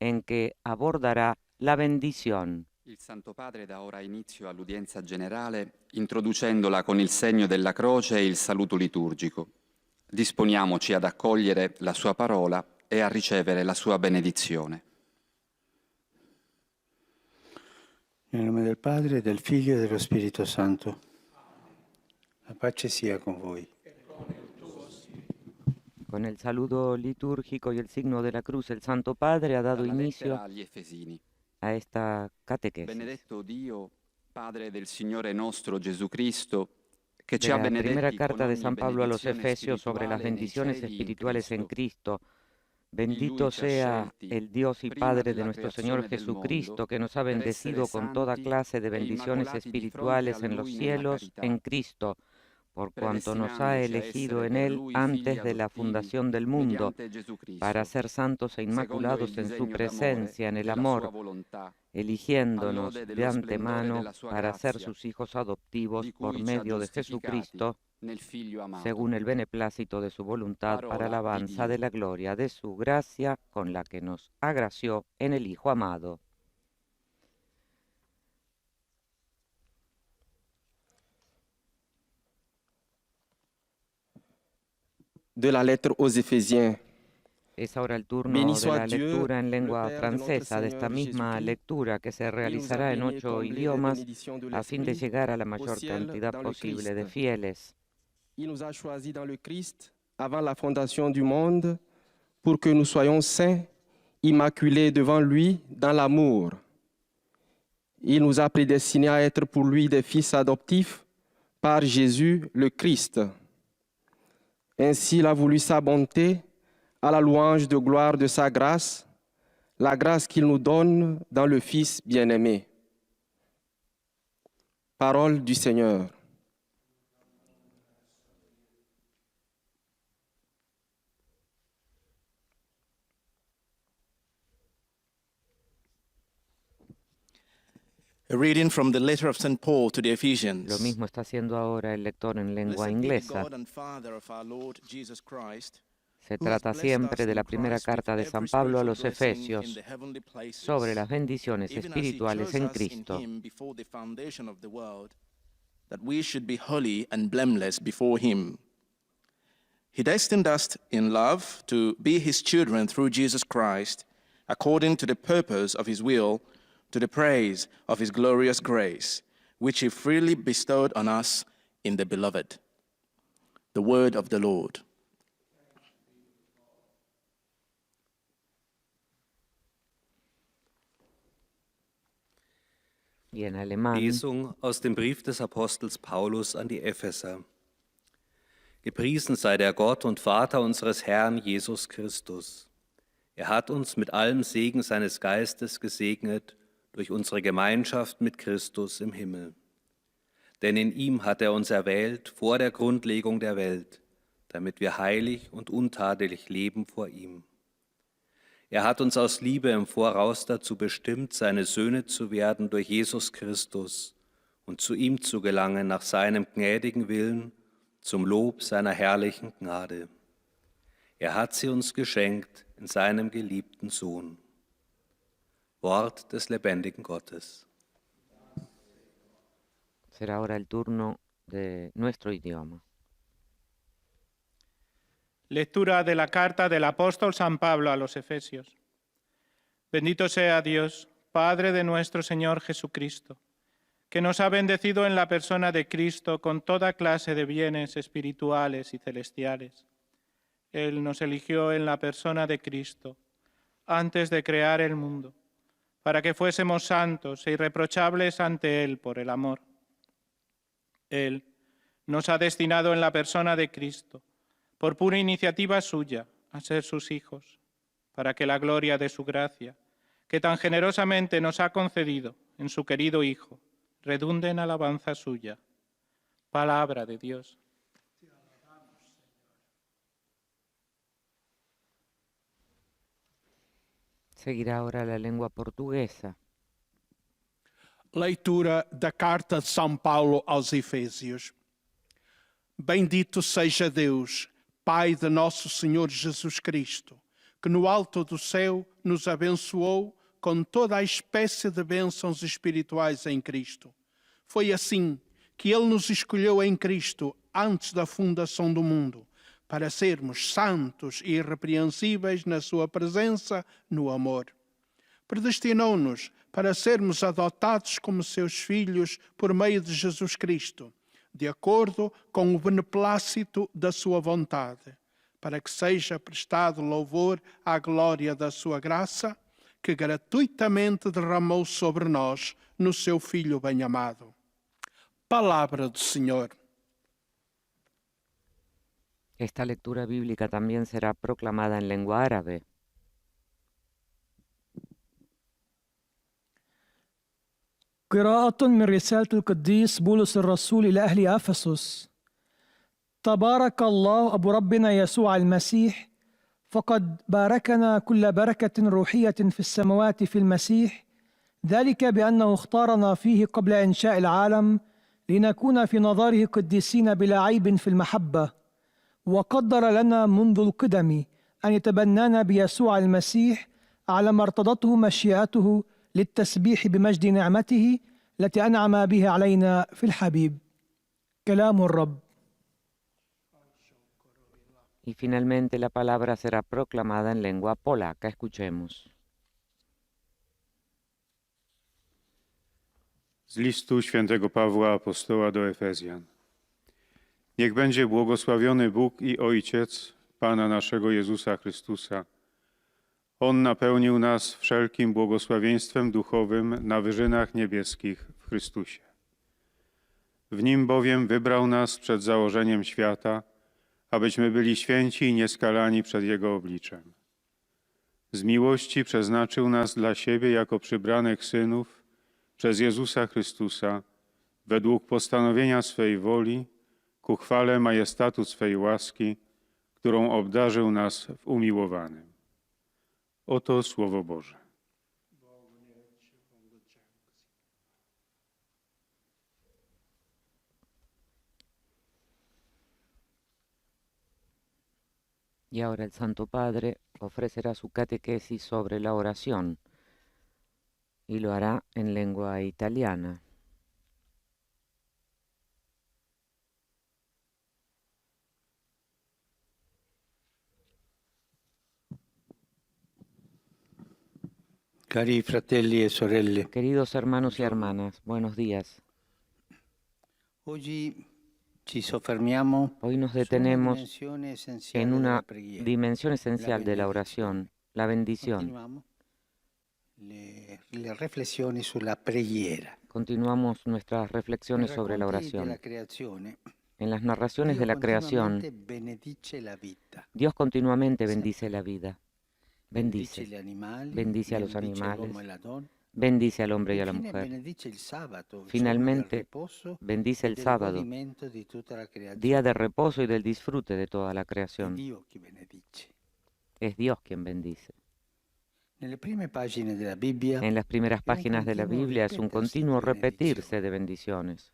en que abordará la bendición. Il Santo Padre dà ora inizio all'udienza generale, introducendola con il segno della croce e il saluto liturgico. Disponiamoci ad accogliere la sua parola e a ricevere la sua benedizione. Nel nome del Padre, del Figlio e dello Spirito Santo. La pace sia con voi. Con el saludo litúrgico y el signo de la cruz, el Santo Padre ha dado Dalla lettera inicio agli Efesini. a esta catequesis. Benedetto Dio, Padre del Signore nostro Gesù Cristo, che ci De ha la primera benedetti con carta de ogni San Pablo a los benedizione Efesios sobre las spirituale nei bendiciones cieli in espirituales en Cristo. Cristo. Bendito sea el Dios y Padre de nuestro Señor Jesucristo, que nos ha bendecido con toda clase de bendiciones espirituales en los cielos en Cristo, por cuanto nos ha elegido en Él antes de la fundación del mundo, para ser santos e inmaculados en su presencia, en el amor, eligiéndonos de antemano para ser sus hijos adoptivos por medio de Jesucristo, según el beneplácito de su voluntad, para alabanza de la gloria de su gracia, con la que nos agració en el Hijo amado. De la lettre aux Éphésiens. Es ahora el turno Béni de soit la Dieu, lectura en le lengua Père de notre francesa, de esta Seigneur misma Jésus-Christ, lectura que se qui nous a realizará en bénis 8 comblés des idiomas bénédictions de a fin de l'Esprit llegar a la au mayor ciel cantidad dans le posible de Christ. fieles. Il nous a choisis dans le Christ avant la fondation du monde pour que nous soyons saints, immaculés devant lui dans l'amour. Il nous a prédestinés à être pour lui des fils adoptifs par Jésus le Christ. Ainsi, il a voulu sa bonté à la louange de gloire de sa grâce, la grâce qu'il nous donne dans le Fils bien-aimé. Parole du Seigneur. A reading from the letter of St. Paul to the Lo Ephesians. mismo está haciendo ahora el lector en lengua Blessed be the inglesa. God and Father of our Lord Jesus Christ, Se who has trata blessed siempre us de la in primera Christ carta de with San every Pablo a spiritual los blessing in Efesios the heavenly places, sobre las bendiciones even as he espirituales chose en us in Cristo. him before the foundation of the world, that we should be holy and blameless before him. He destined us in love to be his children through Jesus Christ, according to the purpose of his will, to the praise of his glorious grace, which he freely bestowed on us in the Beloved. The word of the Lord. Y en alemán, Lesung aus dem Brief des Apostels Paulus an die Epheser. Gepriesen sei der Gott und Vater unseres Herrn Jesus Christus. Er hat uns mit allem Segen seines Geistes gesegnet durch unsere Gemeinschaft mit Christus im Himmel. Denn in ihm hat er uns erwählt vor der Grundlegung der Welt, damit wir heilig und untadelig leben vor ihm. Er hat uns aus Liebe im Voraus dazu bestimmt, seine Söhne zu werden durch Jesus Christus und zu ihm zu gelangen nach seinem gnädigen Willen, zum Lob seiner herrlichen Gnade. Er hat sie uns geschenkt in seinem geliebten Sohn. Wort des lebendigen Gottes. será ahora el turno de nuestro idioma. Lectura de la carta del apóstol San Pablo a los Efesios. Bendito sea Dios, Padre de nuestro Señor Jesucristo, que nos ha bendecido en la persona de Cristo con toda clase de bienes espirituales y celestiales. Él nos eligió en la persona de Cristo antes de crear el mundo, para que fuésemos santos e irreprochables ante Él por el amor. Él nos ha destinado en la persona de Cristo, por pura iniciativa suya, a ser sus hijos, para que la gloria de su gracia, que tan generosamente nos ha concedido en su querido Hijo, redunde en alabanza suya. Palabra de Dios. Seguirá ahora la lengua portuguesa. Leitura da carta de São Paulo aos Efésios. Bendito seja Deus, Pai de nosso Senhor Jesus Cristo, que no alto do céu nos abençoou com toda a espécie de bênçãos espirituais em Cristo. Foi assim que Ele nos escolheu em Cristo antes da fundação do mundo, para sermos santos e irrepreensíveis na sua presença, no amor. Predestinou-nos para sermos adotados como seus filhos por meio de Jesus Cristo, de acordo com o beneplácito da sua vontade, para que seja prestado louvor à glória da sua graça, que gratuitamente derramou sobre nós no seu Filho bem-amado. Palavra do Senhor. Esta lectura bíblica también será proclamada en lengua árabe. قراءة من رسالة القديس بولس الرسول إلى أهل أفسس. تبارك الله أبو ربنا يسوع المسيح، فقد باركنا كل بركة روحية في السماوات في المسيح، ذلك بأنه اختارنا فيه قبل إنشاء العالم لنكون في نظره قديسين بلا عيب في المحبة، وقدر لنا منذ القدم أن يتبنانا بيسوع المسيح على ما ارتضته مشيئته للتسبيح بمجد نعمته التي أنعم بها علينا في الحبيب. كلام الرب. Y finalmente la palabra será proclamada en lengua polaca. Escuchemos. Z listu świętego Pawła apostoła do Efezjan. Niech będzie błogosławiony Bóg i Ojciec Pana naszego Jezusa Chrystusa. On napełnił nas wszelkim błogosławieństwem duchowym na wyżynach niebieskich w Chrystusie. W Nim bowiem wybrał nas przed założeniem świata, abyśmy byli święci i nieskalani przed Jego obliczem. Z miłości przeznaczył nas dla siebie jako przybranych synów przez Jezusa Chrystusa, według postanowienia swej woli, ku chwale majestatu swej łaski, którą obdarzył nas w umiłowanym. Oto Słowo Boże. Y ahora el Santo Padre ofrecerá su catequesis sobre la oración y lo hará en lengua italiana. Cari fratelli e sorelle, Queridos hermanos y hermanas, buenos días. oggi ci soffermiamo Hoy nos su una detenemos dimensione essenziale en della una preghiera. dimensión esencial de la oración, la bendición. Continuiamo le riflessioni sulla preghiera. Continuamos nuestras reflexiones Nei sobre la racconti oración. della creazione, En las narraciones de Dio la creación, continuamente benedice la vita. Dios continuamente bendice la vida. Bendice gli Bendice. animali, Bendice a los bendice animales, l'uomo e la donna. bendice al hombre y a la Infine mujer. benedice il sabato, il giorno del Finalmente, riposo bendice e el del sábado, godimento di tutta la creazione. día de reposo y del disfrute de toda la È creación. Dio che benedice. Es Dios quien bendice. Nelle prime pagine della Bibbia, En las primeras è un páginas de la continuo Biblia es un ripetersi continuo di repetirse benedizioni. de bendiciones.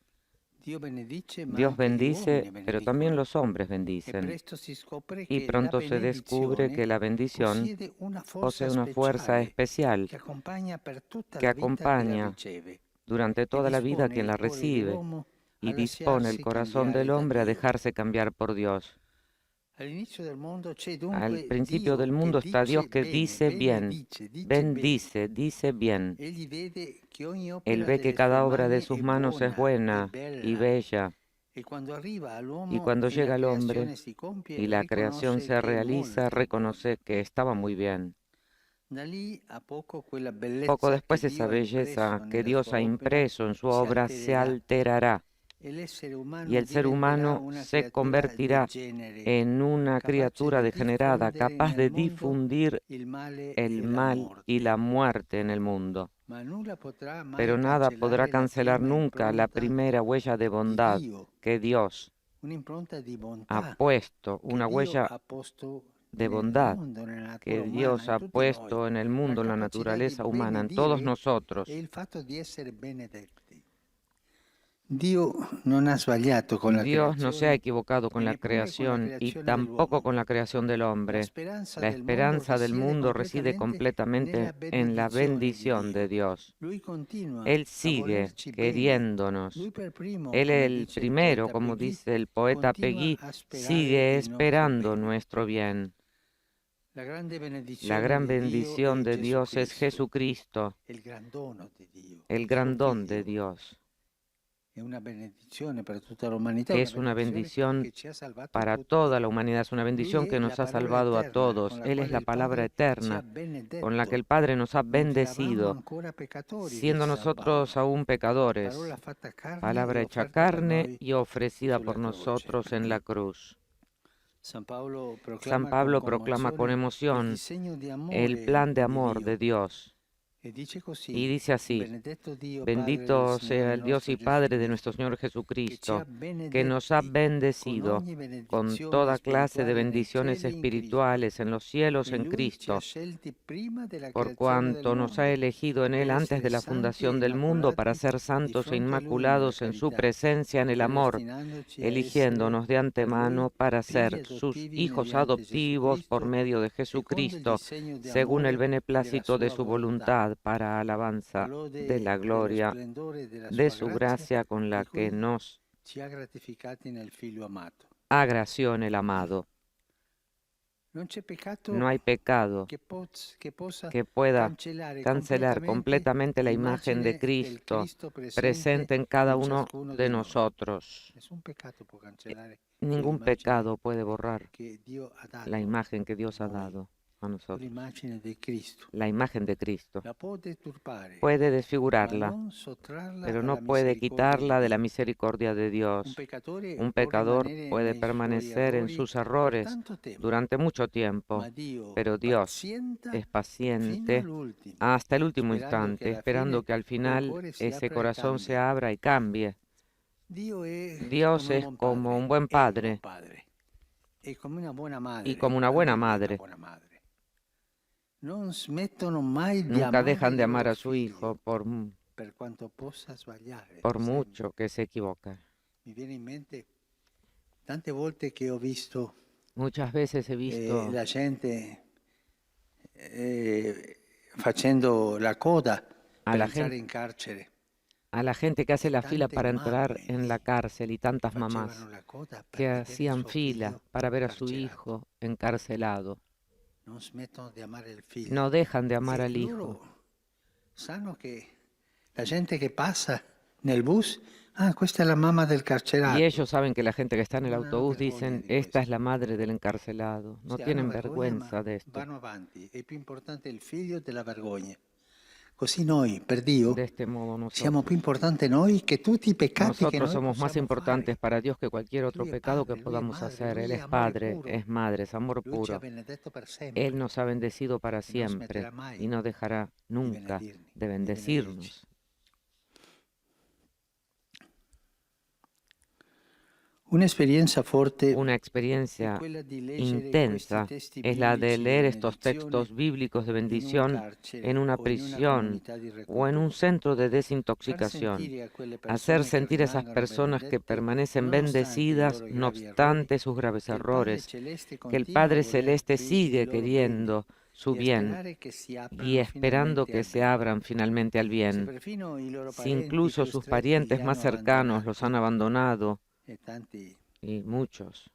Dio benedice, ma Dios anche gli bendice, uomini pero benedicono. también los hombres E bendicen. presto si scopre Y che la pronto se descubre que la bendición possiede una posee forza una fuerza speciale especial che accompagna per tutta que la vita chi la acompaña riceve durante e toda la vida a dispone quien la il cuore recibe dell'uomo y a dispone el lasciarsi corazón del cambiare da hombre a Dio. dejarse cambiar por Dios. All'inizio del mondo c'è Al dunque principio Dio del mundo che está Dios dice que bene, dice bien, benedice, dice bendice, dice bien. bene. Egli vede che ogni opera Él ve que delle cada sue obra de mani sus è manos es buena y bella. bella. E quando arriva Y all'uomo cuando e la llega el hombre creazione si compie, y la creación riconosce se che è realiza, molto reconoce buona. que estaba muy bien. Da lì a poco quella bellezza Poco después che esa Dio ha belleza impresso que nella Dios sua ha opera impreso en su si obra se altererà alterará e l'essere umano y el ser diventerà humano una se creatura convertirá degenere, en una capace criatura di degenerada, diffondere capaz de nel mondo difundir il male e el la mal y la morte. muerte en el mundo. Ma nulla potrà mai Pero nada podrá cancellare la cancelar prima nunca la impronta primera huella de di bondad Dio, que Dios un'impronta di ha bontà puesto, che una Dio huella ha posto de nel bondad mondo, nella natura que umana, Dios in ha tutti puesto noi. en el La mundo, en la capacità di naturaleza humana, en todos benedire nosotros. e il fatto di essere benedetti. Dio non ha sbagliato con la Dios no se ha creazione equivocado con e la neppure con la creación y creazione tampoco dell'uomo. con la creación del La hombre. speranza La del mondo esperanza del risiede mundo reside completamente completamente en la bendición de Dios. Lui continua Él a sigue volerci bene. queriéndonos. Lui per primo, Él come el dice il primero, poeta como Peggy, dice el poeta continua Peggy, a sperare sigue il nostro esperando bene. nuestro bien. La grande La benedizione gran di Dio bendición è de Dios es Jesucristo, Jesucristo, il gran dono di Dio, el il gran suo don de Figlio. Dios. È una benedizione per tutta l'umanità, Es una bendición che ci ha salvato para tutti. toda la humanidad, es una Lui bendición è que la nos ha parola salvado a eterna, todos. con la Él es quale la il palabra Padre ci ha eterna, benedetto. con la que el Padre nos ha Mentre eravamo bendecido, ancora peccatori, siendo dice San nosotros Paolo. aún pecadores, Parola fatta carne palabra e hecha offerta per carne noi y ofrecida por sulla croce. nosotros en la cruz. San Pablo San Pablo proclama con il emoción disegno di amore el plan de amor Dio. de Dios E dice così, y dice así: benedetto Dio, bendito sea el Dios y Padre de nuestro Señor Jesucristo, que nos ha bendecido con toda clase de bendiciones espirituales en los cielos en Cristo, por cuanto nos ha elegido en Él antes de la fundación del mundo para ser santos e inmaculados en su presencia en el amor, eligiéndonos de antemano para ser sus hijos adoptivos por medio de Jesucristo, según el beneplácito de su voluntad, para alabanza de la gloria de su gracia con la que nos ci ha gratificati nel Figlio amato. agració en el amado. Non c'è peccato No hay pecado che possa que pueda cancelar completamente la imagen de del Cristo Cristo presente en cada uno ciascuno de di noi. nosotros. Nessun peccato può cancellare Ningún l'immagine pecado puede borrar che Dio ha dato, la imagen que Dios ha dado a nosotros. l'immagine di Cristo. La imagen de Cristo. La può deturpare, Puede ma desfigurarla, non sottrarla pero alla no puede misericordia quitarla de la Dio. misericordia de Un Dios. peccatore Un può pecador rimanere puede nei permanecer suoi en sus errori errores per tanto tempo, durante mucho tiempo, ma Dio pero Dios pazienta es fino paciente all'ultimo, hasta el último esperando instante, che alla esperando fine que al final quel cuore si ese apra e corazón se cambia. abra y cambie. Dios es como un buen padre e come una buona madre, y como una buena anche madre. buona madre. Non smettono mai di Nunca amare dejan de i amar loro a su figli, hijo per quanto possa sbagliare. por sempre. mucho que se equivoca. Mi viene in mente tante volte che ho visto Muchas veces he visto la gente facendo la coda a per la entrare gente, in carcere. a la gente que hace la fila Tante para entrar mamme en la cárcel y tantas mamás facevano la coda per que vedere hacían suo fila figlio para ver a su carcerato. hijo encarcelado. Non smettono di amare il figlio. No dejan de amar E al hijo. loro sanno che la gente che passa nel bus, questa è la mamma del carcerato. Y ellos saben que la gente que está en el No hanno autobús vergogna dicen, di esta questo. es la madre del encarcelado. No Sì, tienen hanno vergogna, vergüenza ma de esto. vanno avanti. È più importante il figlio della vergogna. Così noi, per Dio, De este modo siamo nosotros. più importanti noi che tutti i peccati che Nosotros noi somos más possiamo importantes fare. para Dios que cualquier otro Lui è pecado que padre, lui è podamos madre, hacer. Él lui è es amore Padre, puro. es Madre, es amor Lui ci ha puro. benedetto per sempre. Él nos ha bendecido para non siempre smetterà mai y no dejará di nunca benedirmi, de di bendecirnos. Un'esperienza forte Una è experiencia quella di leggere intensa questi testi es la de biblici leer di estos benedizione textos bíblicos de in un bendición carcere en una o in una prisión comunità di o en un reclusione. centro de Far desintoxicación. sentire a quelle Hacer persone che sentir a esas rimangono personas que benedette, permanecen nonostante i bendecidas loro no gravi errori, obstante sus graves che il Padre errores, Celeste que el continua a Padre voler Celeste il sigue loro queriendo su bene, bien sperare che si y aprano esperando finalmente que al se bene. abran finalmente al Se bien. perfino i loro Si parenti incluso più sus stretti parientes li más hanno cercanos los abbandonati han abandonado, e tanti y muchos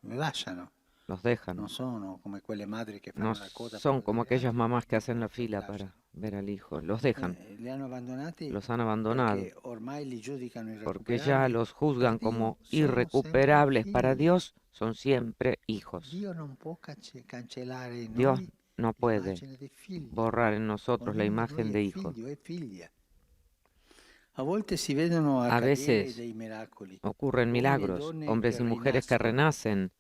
lo lasciano, los dejan. non sono come quelle madri che No fanno la coda son per como vedere aquellas altri, mamás que hacen la lo fila lasciano. para ver al hijo. Los dejan, Li hanno abbandonati los han abandonado, perché ormai li giudicano porque ya irrecuperabili. los juzgan Per Dio como sono sempre irrecuperables. Para figli. Dios son siempre hijos. Dio non può cancellare in Dios noi no puede l'immagine dei figli. borrar en nosotros la Ognuno di imagen noi de è hijo. figlio, è figlia. A volte si vedono A accadere veces dei miracoli. ocurren Uomini e milagros, donne hombres che y mujeres que rinascono renacen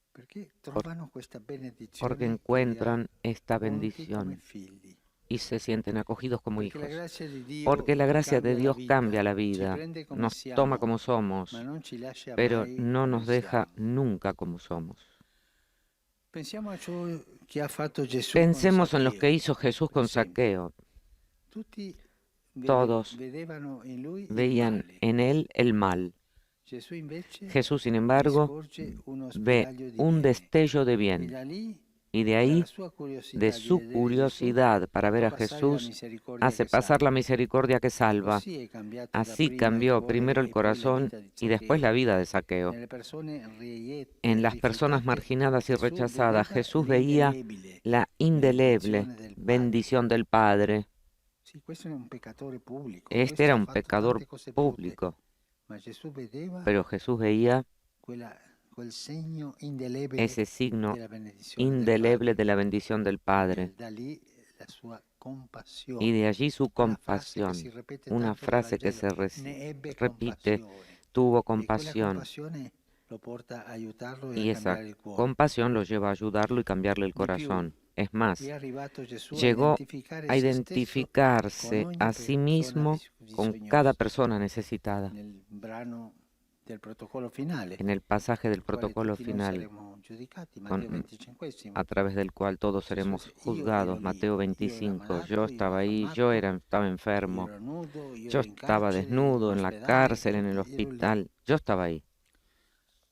perché trovano questa benedizione porque che li ha encuentran esta pronti come bendición figli. y se sienten acogidos como Perché la hijos. grazia di Dio Porque la gracia de cambia la Dios vita, cambia la ci vida, prende come nos siamo, toma como somos, ma non ci lascia pero mai no come nos deja siamo. nunca como somos. Pensiamo a ciò che ha fatto Gesù Pensemos con en lo que Zaccheo, hizo Jesús per con esempio. Zaqueo. Tutti todos veían en él el mal. Jesús, sin embargo, ve un destello de bien y de ahí, de su curiosidad para ver a Jesús, hace pasar la misericordia que salva. Así cambió primero el corazón y después la vida de Zaqueo. En las personas marginadas y rechazadas, Jesús veía la indeleble bendición del Padre. Este era un pecador público, pero Jesús veía ese signo indeleble de la bendición del Padre. Y de allí su compasión, una frase que se repite, tuvo compasión. Y esa compasión lo lleva a ayudarlo y cambiarle el corazón. Es más, llegó a identificarse a sí mismo con cada persona necesitada. En el pasaje del protocolo final, a través del cual todos seremos juzgados, Mateo 25, yo estaba ahí, estaba enfermo, yo estaba desnudo en la cárcel, en el hospital, yo estaba ahí.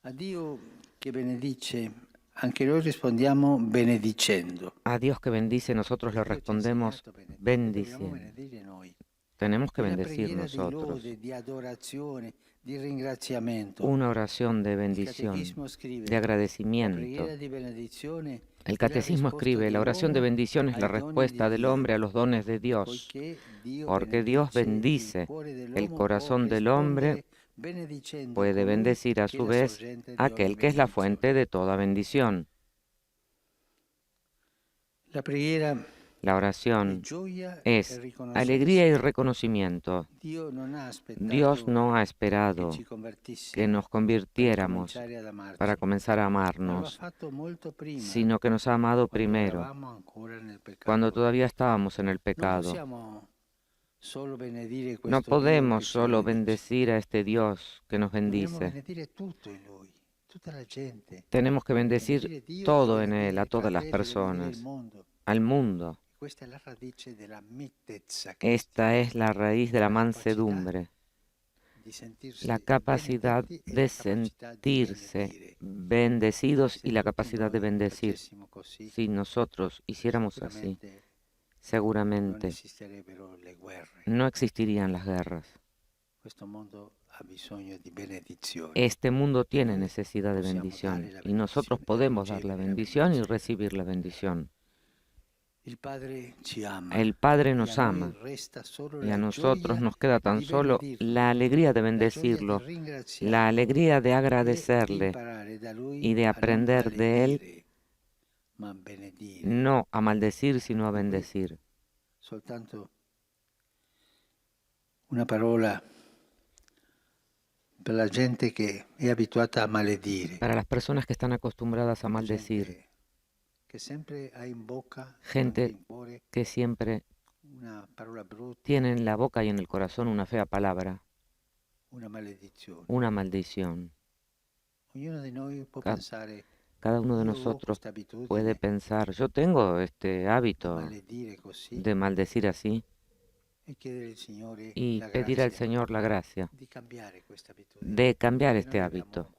A Dio que benedice, anche noi rispondiamo benedicendo. A Dios que bendice, nosotros le respondemos bendiciendo. Tenemos que bendecir nosotros. Una oración de bendición, de agradecimiento. El Catecismo escribe, la oración de bendición es la respuesta del hombre a los dones de Dios, porque Dios bendice el corazón del hombre, puede bendecir a su vez a aquel que es la fuente de toda bendición. La oración es alegría y reconocimiento. Dios no ha esperado que nos convirtiéramos para comenzar a amarnos, sino que nos ha amado primero, cuando todavía estábamos en el pecado. No podemos solo bendecir a este Dios que nos bendice. Tenemos que bendecir todo en Él, a todas las personas, al mundo. Esta es la raíz de la mansedumbre, la capacidad de sentirse bendecidos y la capacidad de bendecir. Si nosotros hiciéramos así, seguramente no existirían las guerras. Este mundo tiene necesidad de bendición y nosotros podemos dar la bendición y recibir la bendición. El Padre nos ama y a nosotros nos queda tan solo la alegría de bendecirlo, la alegría de agradecerle y de aprender de Él, no a maldecir sino a bendecir. Una parola per la gente che è abituata a maledire. Para las personas que están acostumbradas a maldecir, gente que siempre tiene en la boca y en el corazón una fea palabra, una maldición. Cada uno de nosotros puede pensar, yo tengo este hábito de maldecir así, y pedir al Señor la gracia de cambiar este hábito.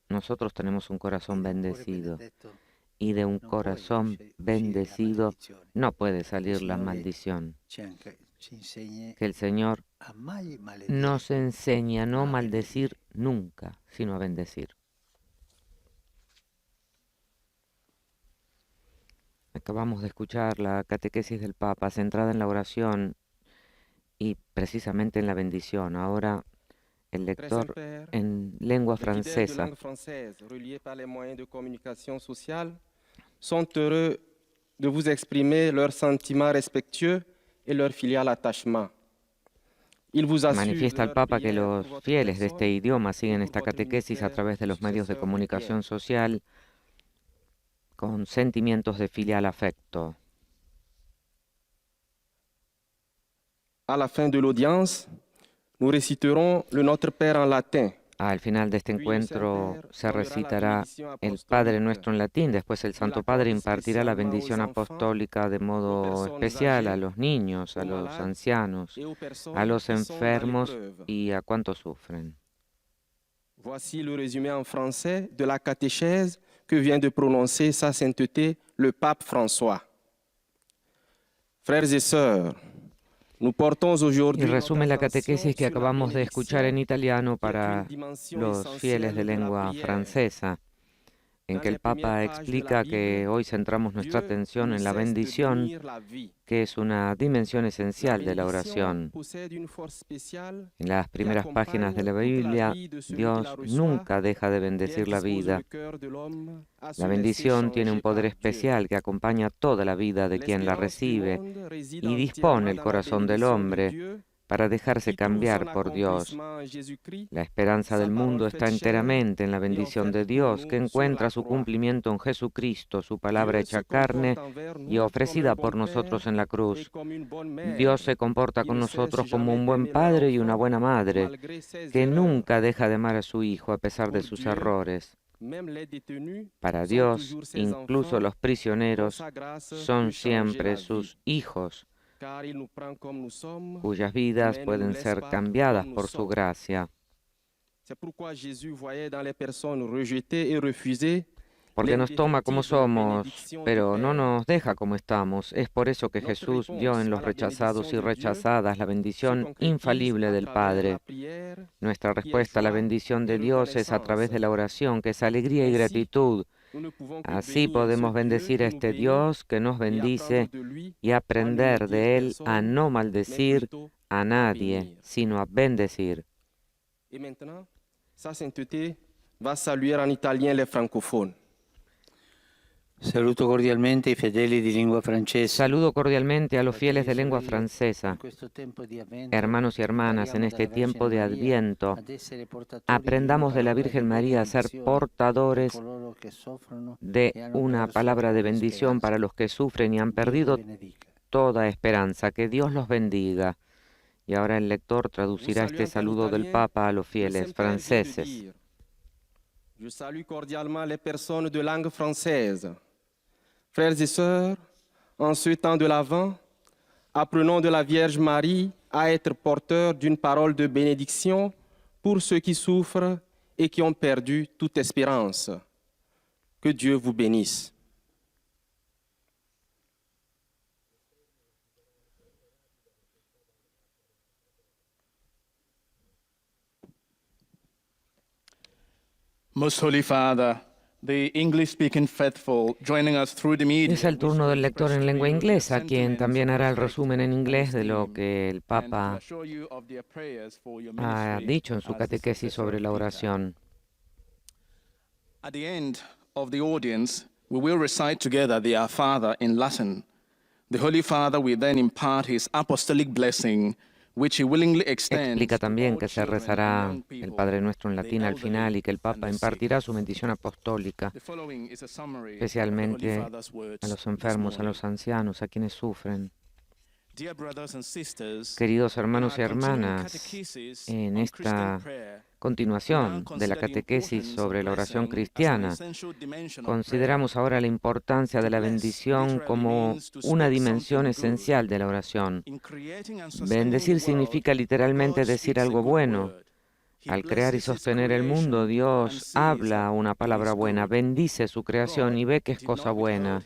Nosotros tenemos un corazón bendecido y de un corazón bendecido no puede salir la maldición. Que el Señor nos enseñe a no maldecir nunca, sino a bendecir. Acabamos de escuchar la catequesis del Papa centrada en la oración y precisamente en la bendición. Ahora el lector en lengua francesa. Reliés par les moyens de communication sociale, sont heureux de vous exprimer leurs sentiments respectueux et leur filial attachement. Manifiesta el Papa que los fieles de este idioma siguen esta catequesis a través de los medios de comunicación social con sentimientos de filial afecto. À la fin de l'audience, nous réciterons le Notre Père en latin Al final de este encuentro se recitará el Padre Nuestro en latín, después el Santo Padre impartirá la bendición apostólica de modo especial a los niños, a los ancianos, a los enfermos y a cuantos sufren. Voici le résumé en français de la catéchèse que vient de prononcer Sa Sainteté le Pape François. Frères et sœurs, nous portons Y aujourd'hui resume la notre attention catequesis que sur la acabamos de escuchar en bénédiction, italiano qui est para une dimension los essentielle fieles de de la lengua prière. francesa, en que el Papa explica que hoy centramos nuestra Dieu atención ne en la cesse de bendición, bénir la vie. que es una dimensión La esencial de la bénédiction oración. possède une force spéciale En las primeras páginas de la Biblia, Dios nunca deja de bendecir la vida. La bendición tiene un poder especial que acompaña toda la vida de quien la recibe y dispone el corazón del hombre para dejarse cambiar por Dios. La esperanza del mundo está enteramente en la bendición de Dios, que encuentra su cumplimiento en Jesucristo, su palabra hecha carne y ofrecida por nosotros en la cruz. Dios se comporta con nosotros como un buen padre y una buena madre, que nunca deja de amar a su hijo a pesar de sus errores. Para Dios, incluso los prisioneros son siempre sus hijos, cuyas vidas pueden ser cambiadas por su gracia. Porque nos toma como somos, pero no nos deja como estamos. Es por eso que Jesús vio en los rechazados y rechazadas la bendición infalible del Padre. Nuestra respuesta a la bendición de Dios es a través de la oración, que es alegría y gratitud. Así podemos bendecir a este Dios que nos bendice y aprender de Él a no maldecir a nadie, sino a bendecir. Et maintenant, Sa Sainteté va saluer en italien les francophones. Saluto cordialmente i fedeli di lingua francese. Saludo cordialmente a los fieles de lengua francesa. Hermanos y hermanas, en este tiempo de Adviento, aprendamos de la Virgen María a ser portadores de una palabra de bendición para los que sufren y han perdido toda esperanza. Que Dios los bendiga. Y ahora el lector traducirá este saludo del Papa a los fieles franceses. Je salue cordialement les personnes de langue française. Frères et sœurs, en ce temps de l'Avent, apprenons de la Vierge Marie à être porteurs d'une parole de bénédiction pour ceux qui souffrent et qui ont perdu toute espérance. Que Dieu vous bénisse. Most Holy Father, the English-speaking faithful joining us through the media. Es el turno del lector en lengua inglesa, quien también hará el resumen en inglés de lo que el Papa ha dicho en su catequesis sobre la oración. At the end of the audience, we will recite together the Our Father in Latin. The Holy Father will then impart his apostolic blessing, which he willingly extends. Explica también que se to all rezará children, el young Padre people, Nuestro en the latín al elderly, final y que el and Papa the impartirá sick. su bendición apostólica, The following is a summary of the especialmente Holy Father's words a los this enfermos, a morning. los ancianos, a quienes sufren. Dear brothers and sisters, Queridos hermanos y in our continuing hermanas, catechesis en on esta Christian prayer, continuación de la catequesis sobre la oración cristiana, consideramos ahora la importancia de la bendición como una dimensión esencial de la oración. Bendecir significa literalmente decir algo bueno. Al crear y sostener el mundo, Dios habla una palabra buena, bendice su creación y ve que es cosa buena.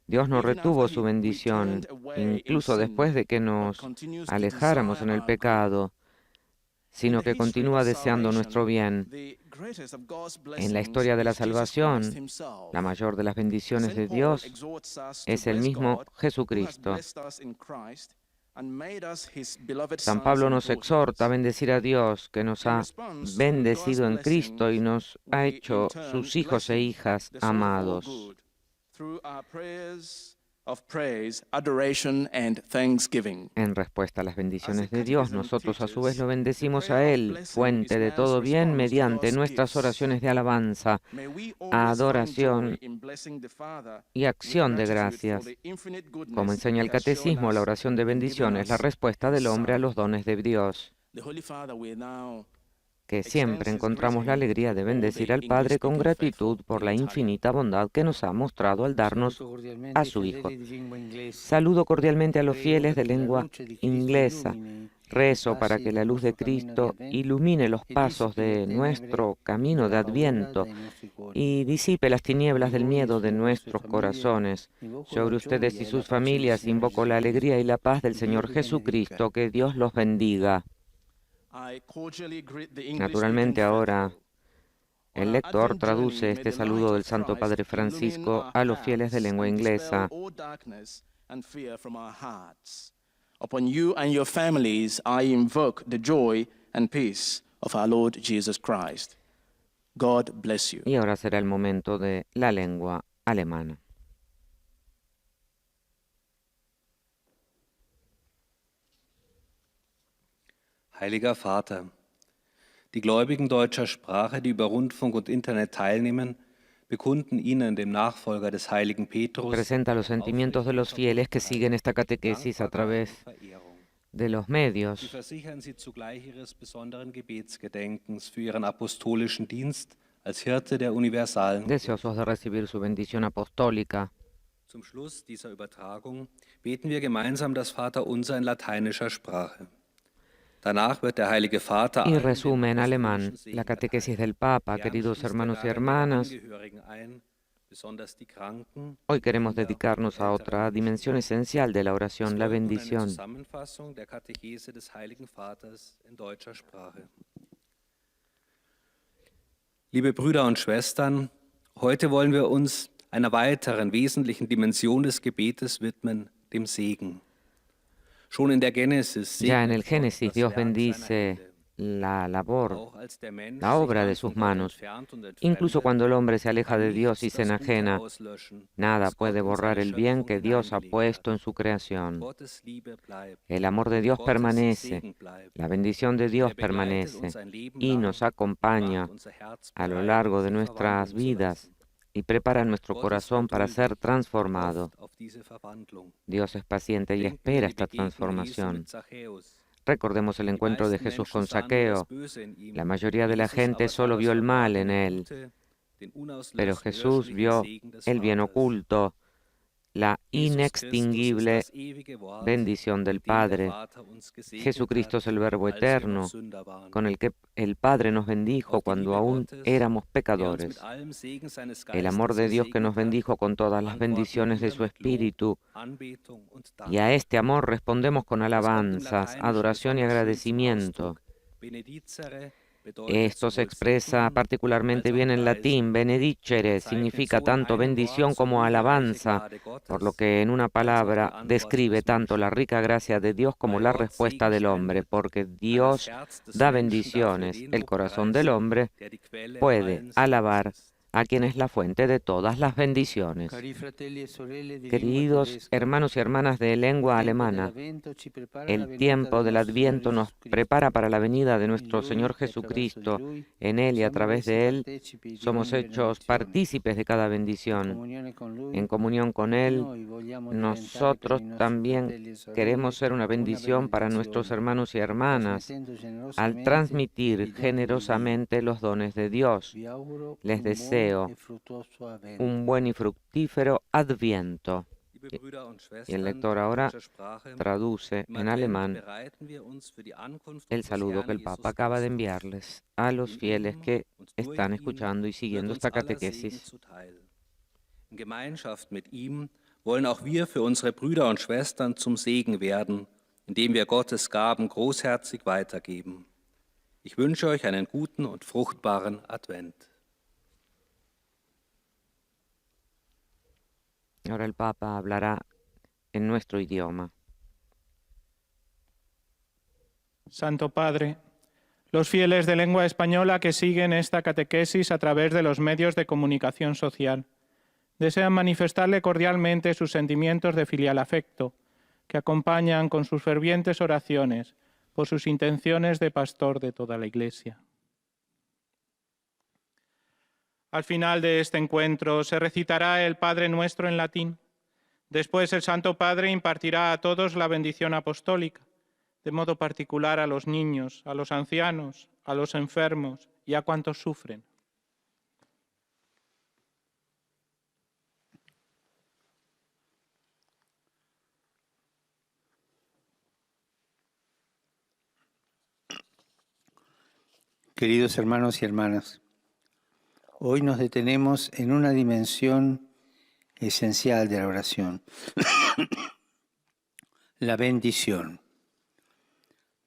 Dios no retuvo su bendición, incluso después de que nos alejáramos en el pecado, sino que continúa deseando nuestro bien. En la historia de la salvación, la mayor de las bendiciones de Dios es el mismo Jesucristo. San Pablo nos exhorta a bendecir a Dios, que nos ha bendecido en Cristo y nos ha hecho sus hijos e hijas amados. En respuesta a las bendiciones de Dios, nosotros a su vez lo bendecimos a Él, fuente de todo bien, mediante nuestras oraciones de alabanza, adoración y acción de gracias. Como enseña el Catecismo, la oración de bendición es la respuesta del hombre a los dones de Dios. que siempre encontramos la alegría de bendecir al Padre con gratitud por la infinita bondad que nos ha mostrado al darnos a su Hijo. Saludo cordialmente a los fieles de lengua inglesa. Rezo para que la luz de Cristo ilumine los pasos de nuestro camino de Adviento y disipe las tinieblas del miedo de nuestros corazones. Sobre ustedes y sus familias invoco la alegría y la paz del Señor Jesucristo. Que Dios los bendiga. Naturalmente ahora el lector traduce este saludo del Santo Padre Francisco a los fieles de lengua inglesa. Upon you and your families, I invoke the joy and peace of our Lord Jesus Christ. God bless you. Y ahora será el momento de la lengua alemana. Heiliger Vater, die Gläubigen deutscher Sprache, die über Rundfunk und Internet teilnehmen, bekunden Ihnen, dem Nachfolger des heiligen Petrus, presenta los sentimientos de los fieles que siguen esta catequesis a través de los medios. Sie versichern Sie zugleich Ihres besonderen Gebetsgedenkens für Ihren apostolischen Dienst als Hirte der universalen. Deseosos de recibir su bendición apostólica. Zum Schluss dieser Übertragung beten wir gemeinsam das Vaterunser in lateinischer Sprache. Danach wird der Heilige Vater Y resume en alemán la catequesis del Papa. Queridos hermanos y hermanas, hoy queremos dedicarnos a otra dimensión esencial de la oración, la bendición. Liebe Brüder und Schwestern, heute wollen wir uns einer weiteren wesentlichen Dimension des Gebetes widmen, dem Segen. Ya en el Génesis Dios bendice la labor, la obra de sus manos. Incluso cuando el hombre se aleja de Dios y se enajena, nada puede borrar el bien que Dios ha puesto en su creación. El amor de Dios permanece, la bendición de Dios permanece y nos acompaña a lo largo de nuestras vidas y prepara nuestro corazón para ser transformado. Dios es paciente y espera esta transformación. Recordemos el encuentro de Jesús con Zaqueo. La mayoría de la gente solo vio el mal en él, pero Jesús vio el bien oculto, la inextinguible bendición del Padre. Jesucristo es el Verbo eterno, con el que el Padre nos bendijo cuando aún éramos pecadores. El amor de Dios que nos bendijo con todas las bendiciones de su Espíritu. Y a este amor respondemos con alabanzas, adoración y agradecimiento. Esto se expresa particularmente bien en latín. Benedicere significa tanto bendición como alabanza, por lo que en una palabra describe tanto la rica gracia de Dios como la respuesta del hombre, porque Dios da bendiciones. El corazón del hombre puede alabar a quien es la fuente de todas las bendiciones. Queridos hermanos y hermanas de lengua alemana, el tiempo del Adviento nos prepara para la venida de nuestro Señor Jesucristo. En Él y a través de Él somos hechos partícipes de cada bendición. En comunión con Él, nosotros también queremos ser una bendición para nuestros hermanos y hermanas al transmitir generosamente los dones de Dios. Les deseo un buen y fructífero Adviento. Y el lector ahora traduce en alemán el saludo que el Papa acaba de enviarles a los fieles que están escuchando y siguiendo esta catequesis. In Gemeinschaft mit ihm wollen auch wir für unsere Brüder und Schwestern zum Segen werden, indem wir Gottes Gaben großherzig weitergeben. Ich wünsche euch einen guten und fruchtbaren Advent. Ahora el Papa hablará en nuestro idioma. Santo Padre, los fieles de lengua española que siguen esta catequesis a través de los medios de comunicación social desean manifestarle cordialmente sus sentimientos de filial afecto, que acompañan con sus fervientes oraciones por sus intenciones de pastor de toda la Iglesia. Al final de este encuentro se recitará el Padre Nuestro en latín. Después el Santo Padre impartirá a todos la bendición apostólica. de modo particular a los niños, a los ancianos, a los enfermos y a cuantos sufren. Queridos hermanos y hermanas, hoy nos detenemos en una dimensión esencial de la oración, la bendición.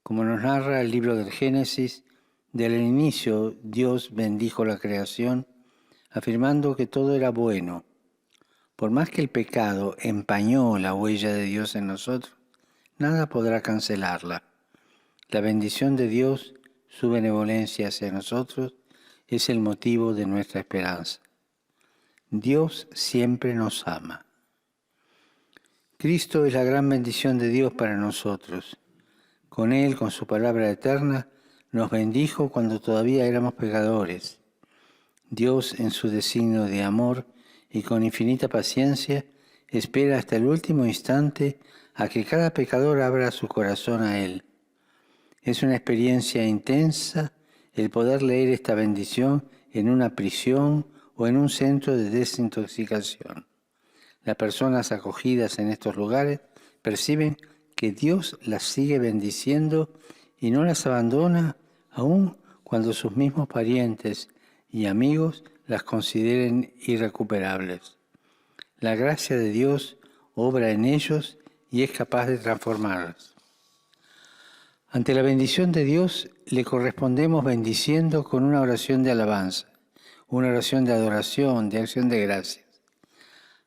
Como nos narra el libro del Génesis, desde el inicio Dios bendijo la creación, afirmando que todo era bueno. Por más que el pecado empañó la huella de Dios en nosotros, nada podrá cancelarla. La bendición de Dios, su benevolencia hacia nosotros, es el motivo de nuestra esperanza. Dios siempre nos ama. Cristo es la gran bendición de Dios para nosotros. Con Él, con su palabra eterna, nos bendijo cuando todavía éramos pecadores. Dios, en su designio de amor y con infinita paciencia, espera hasta el último instante a que cada pecador abra su corazón a Él. Es una experiencia intensa el poder leer esta bendición en una prisión o en un centro de desintoxicación. Las personas acogidas en estos lugares perciben que Dios las sigue bendiciendo y no las abandona aun cuando sus mismos parientes y amigos las consideren irrecuperables. La gracia de Dios obra en ellos y es capaz de transformarlas. Ante la bendición de Dios le correspondemos bendiciendo con una oración de alabanza, una oración de adoración, de acción de gracias.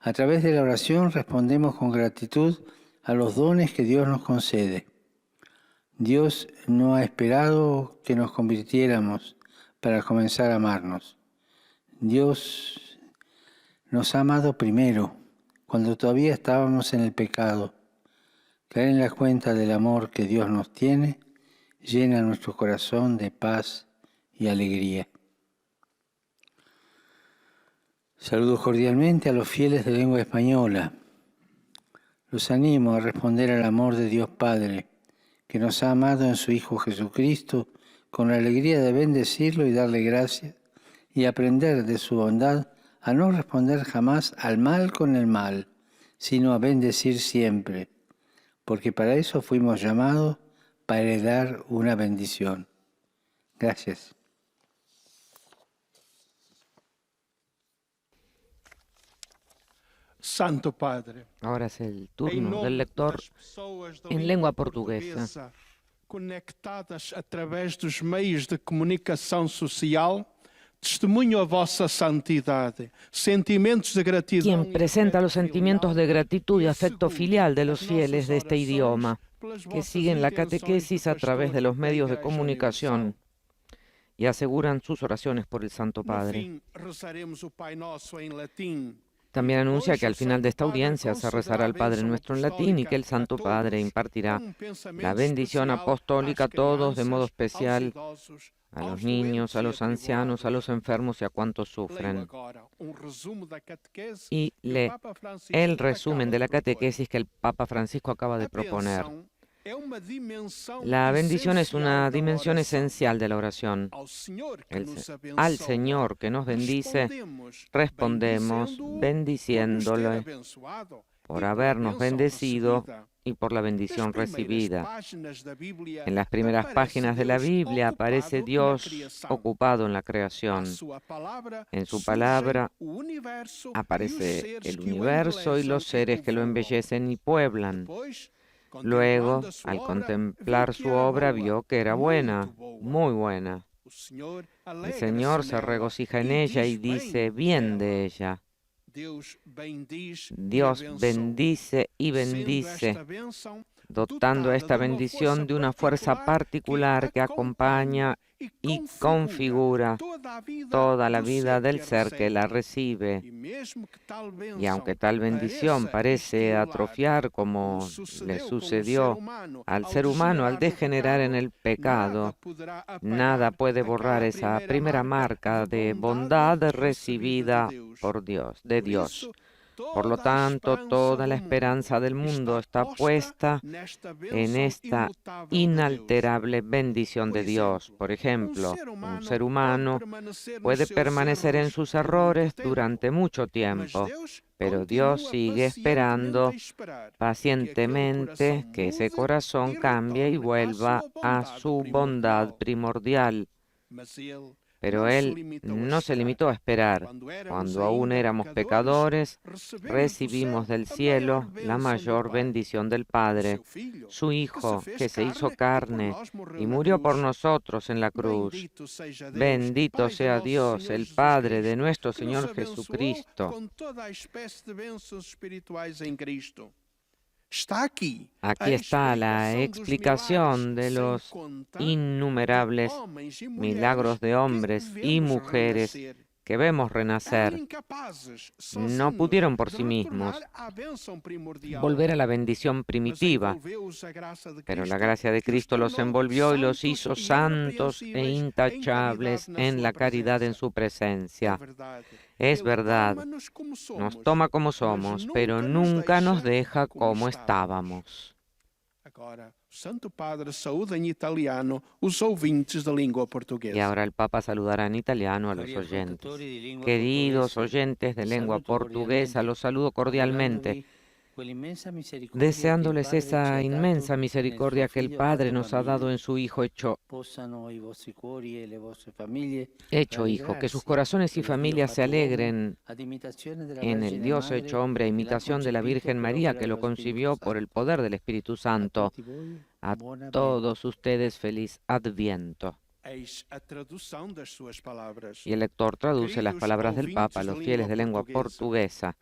A través de la oración respondemos con gratitud a los dones que Dios nos concede. Dios no ha esperado que nos convirtiéramos para comenzar a amarnos. Dios nos ha amado primero, cuando todavía estábamos en el pecado. Caer en la cuenta del amor que Dios nos tiene llena nuestro corazón de paz y alegría. Saludo cordialmente a los fieles de lengua española. Los animo a responder al amor de Dios Padre, que nos ha amado en su Hijo Jesucristo, con la alegría de bendecirlo y darle gracias, y aprender de su bondad a no responder jamás al mal con el mal, sino a bendecir siempre, porque para eso fuimos llamados, para heredar una bendición. Gracias. Santo Padre, Ahora es el turno del lector en lengua portuguesa. conectadas através dos meios de comunicação social, testemunho a vossa santidade, sentimentos de gratidão. Quien presenta los sentimientos de gratitud y afecto filial de los fieles de este idioma, que siguen la catequesis a través de los medios de comunicación y aseguran sus oraciones por el Santo Padre. Rezaremos o Pai Nosso em latim. También anuncia que al final de esta audiencia se rezará al Padre Nuestro en latín y que el Santo Padre impartirá la bendición apostólica a todos, de modo especial a los niños, a los ancianos, a los enfermos y a cuantos sufren. Y lee el resumen de la catequesis que el Papa Francisco acaba de proponer. La bendición es una dimensión esencial de la oración. Al Señor que nos bendice, respondemos bendiciéndole por habernos bendecido y por la bendición recibida. En las primeras páginas de la Biblia aparece Dios ocupado en la creación. En su palabra aparece el universo y los seres que lo embellecen y pueblan. Luego, al contemplar su obra, vio que era buena, muy buena. El Señor se regocija en ella y dice bien de ella. Dios bendice y bendice, dotando a esta bendición de una fuerza particular que acompaña y configura toda la vida del ser que la recibe. Y aunque tal bendición parece atrofiar, como le sucedió al ser humano al degenerar en el pecado, nada puede borrar esa primera marca de bondad recibida por Dios, de Dios. Por lo tanto, toda la esperanza del mundo está puesta en esta inalterable bendición de Dios. Por ejemplo, un ser humano puede permanecer en sus errores durante mucho tiempo, pero Dios sigue esperando pacientemente que ese corazón cambie y vuelva a su bondad primordial. Pero Él no se limitó a esperar. Cuando aún éramos pecadores, recibimos del cielo la mayor bendición del Padre, su Hijo, que se hizo carne y murió por nosotros en la cruz. Bendito sea Dios, el Padre de nuestro Señor Jesucristo. Aquí está la explicación de los innumerables milagros de hombres y mujeres que vemos renacer. No pudieron por sí mismos volver a la bendición primitiva, pero la gracia de Cristo los envolvió y los hizo santos e intachables en la caridad en su presencia. Es verdad, nos toma como somos, pero nunca nos deja como estábamos. Y ahora el Papa saludará en italiano a los oyentes. Queridos oyentes de lengua portuguesa, los saludo cordialmente, deseándoles esa inmensa misericordia que el Padre nos ha dado en su Hijo hecho Hijo, que sus corazones y familias se alegren en el Dios hecho hombre a imitación de la Virgen María, que lo concibió por el poder del Espíritu Santo. A todos ustedes feliz Adviento. Y el lector traduce las palabras del Papa a los fieles de lengua portuguesa.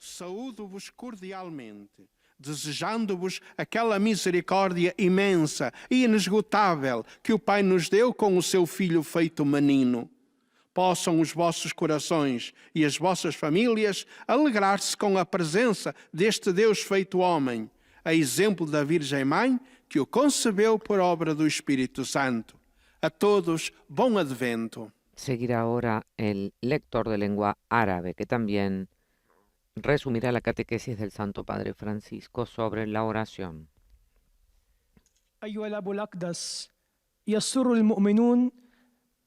Desejando-vos aquela misericórdia imensa e inesgotável que o Pai nos deu com o seu Filho feito menino. Possam os vossos corações e as vossas famílias alegrar-se com a presença deste Deus feito homem, a exemplo da Virgem Mãe que o concebeu por obra do Espírito Santo. A todos, bom Advento. Seguirá ahora el lector de lengua árabe, que también resumirá la catequesis del Santo Padre Francisco sobre la oración. أيها الأب الأقدس، يسر المؤمنون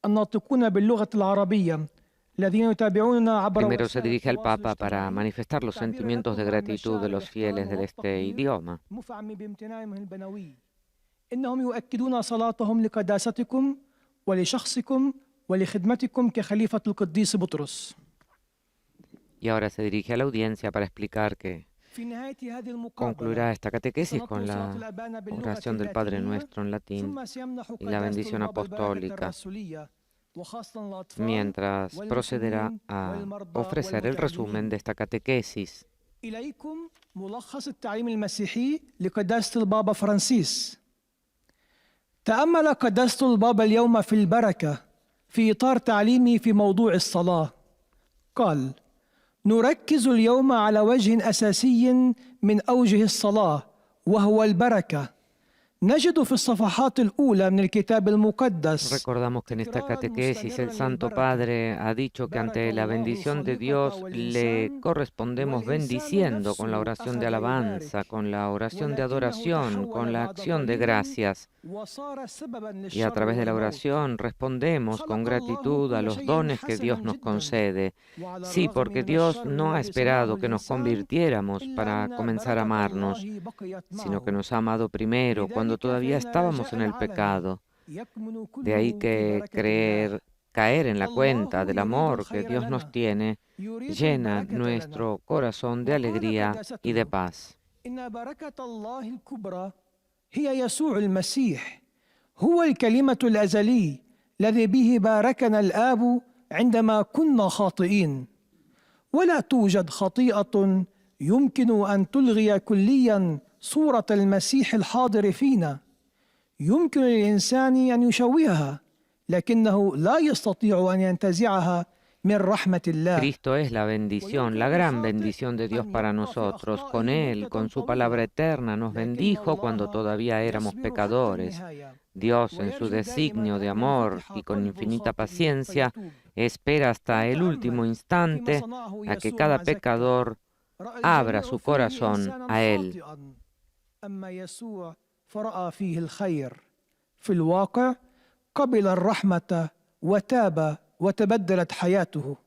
الناطقون باللغة العربية الذين يتابعوننا عبر Primero se dirige al Papa para manifestar los sentimientos de gratitud de los fieles de este idioma. مفعم بامتناعهم البنوي. إنهم يؤكدون صلاتهم لقداستكم ولشخصكم ولخدمتكم كخليفة القديس بطرس. Y ahora se dirige a la audiencia para explicar que concluirá esta catequesis con la oración del Padre Nuestro en latín y la bendición apostólica, mientras procederá a ofrecer el resumen de esta catequesis. إليكم ملخص التعليم المسيحي لقداسة البابا فرانسيس. تأمل قداسة البابا اليوم في البركة في إطار تعليمه في موضوع الصلاة. قال: نركز اليوم على وجه أساسي من أوجه الصلاة وهو البركة. نجد في الصفحات الأولى من الكتاب المقدس. Recordamos que en esta catequesis el Santo Padre ha dicho que ante la bendición de Dios le correspondemos bendiciendo con la oración de alabanza, con la oración de adoración, con la acción de gracias. Y a través de la oración respondemos con gratitud a los dones que Dios nos concede. Sí, porque Dios no ha esperado que nos convirtiéramos para comenzar a amarnos, sino que nos ha amado primero, cuando todavía estábamos en el pecado. De ahí que caer en la cuenta del amor que Dios nos tiene llena nuestro corazón de alegría y de paz. هي يسوع المسيح هو الكلمة الأزلي الذي به باركنا الآب عندما كنا خاطئين. ولا توجد خطيئة يمكن أن تلغي كليا صورة المسيح الحاضر فينا. يمكن للإنسان أن يشوهها، لكنه لا يستطيع أن ينتزعها من رحمة الله. Cristo es la bendición, la gran bendición de Dios para nosotros. Con Él, con su palabra eterna, nos bendijo cuando todavía éramos pecadores. Dios, en su designio de amor y con infinita paciencia, espera hasta el último instante a que cada pecador abra su corazón a Él. أما يسوع فرأى فيه الخير في الواقع قبل الرحمة وتاب وتبدلت حياته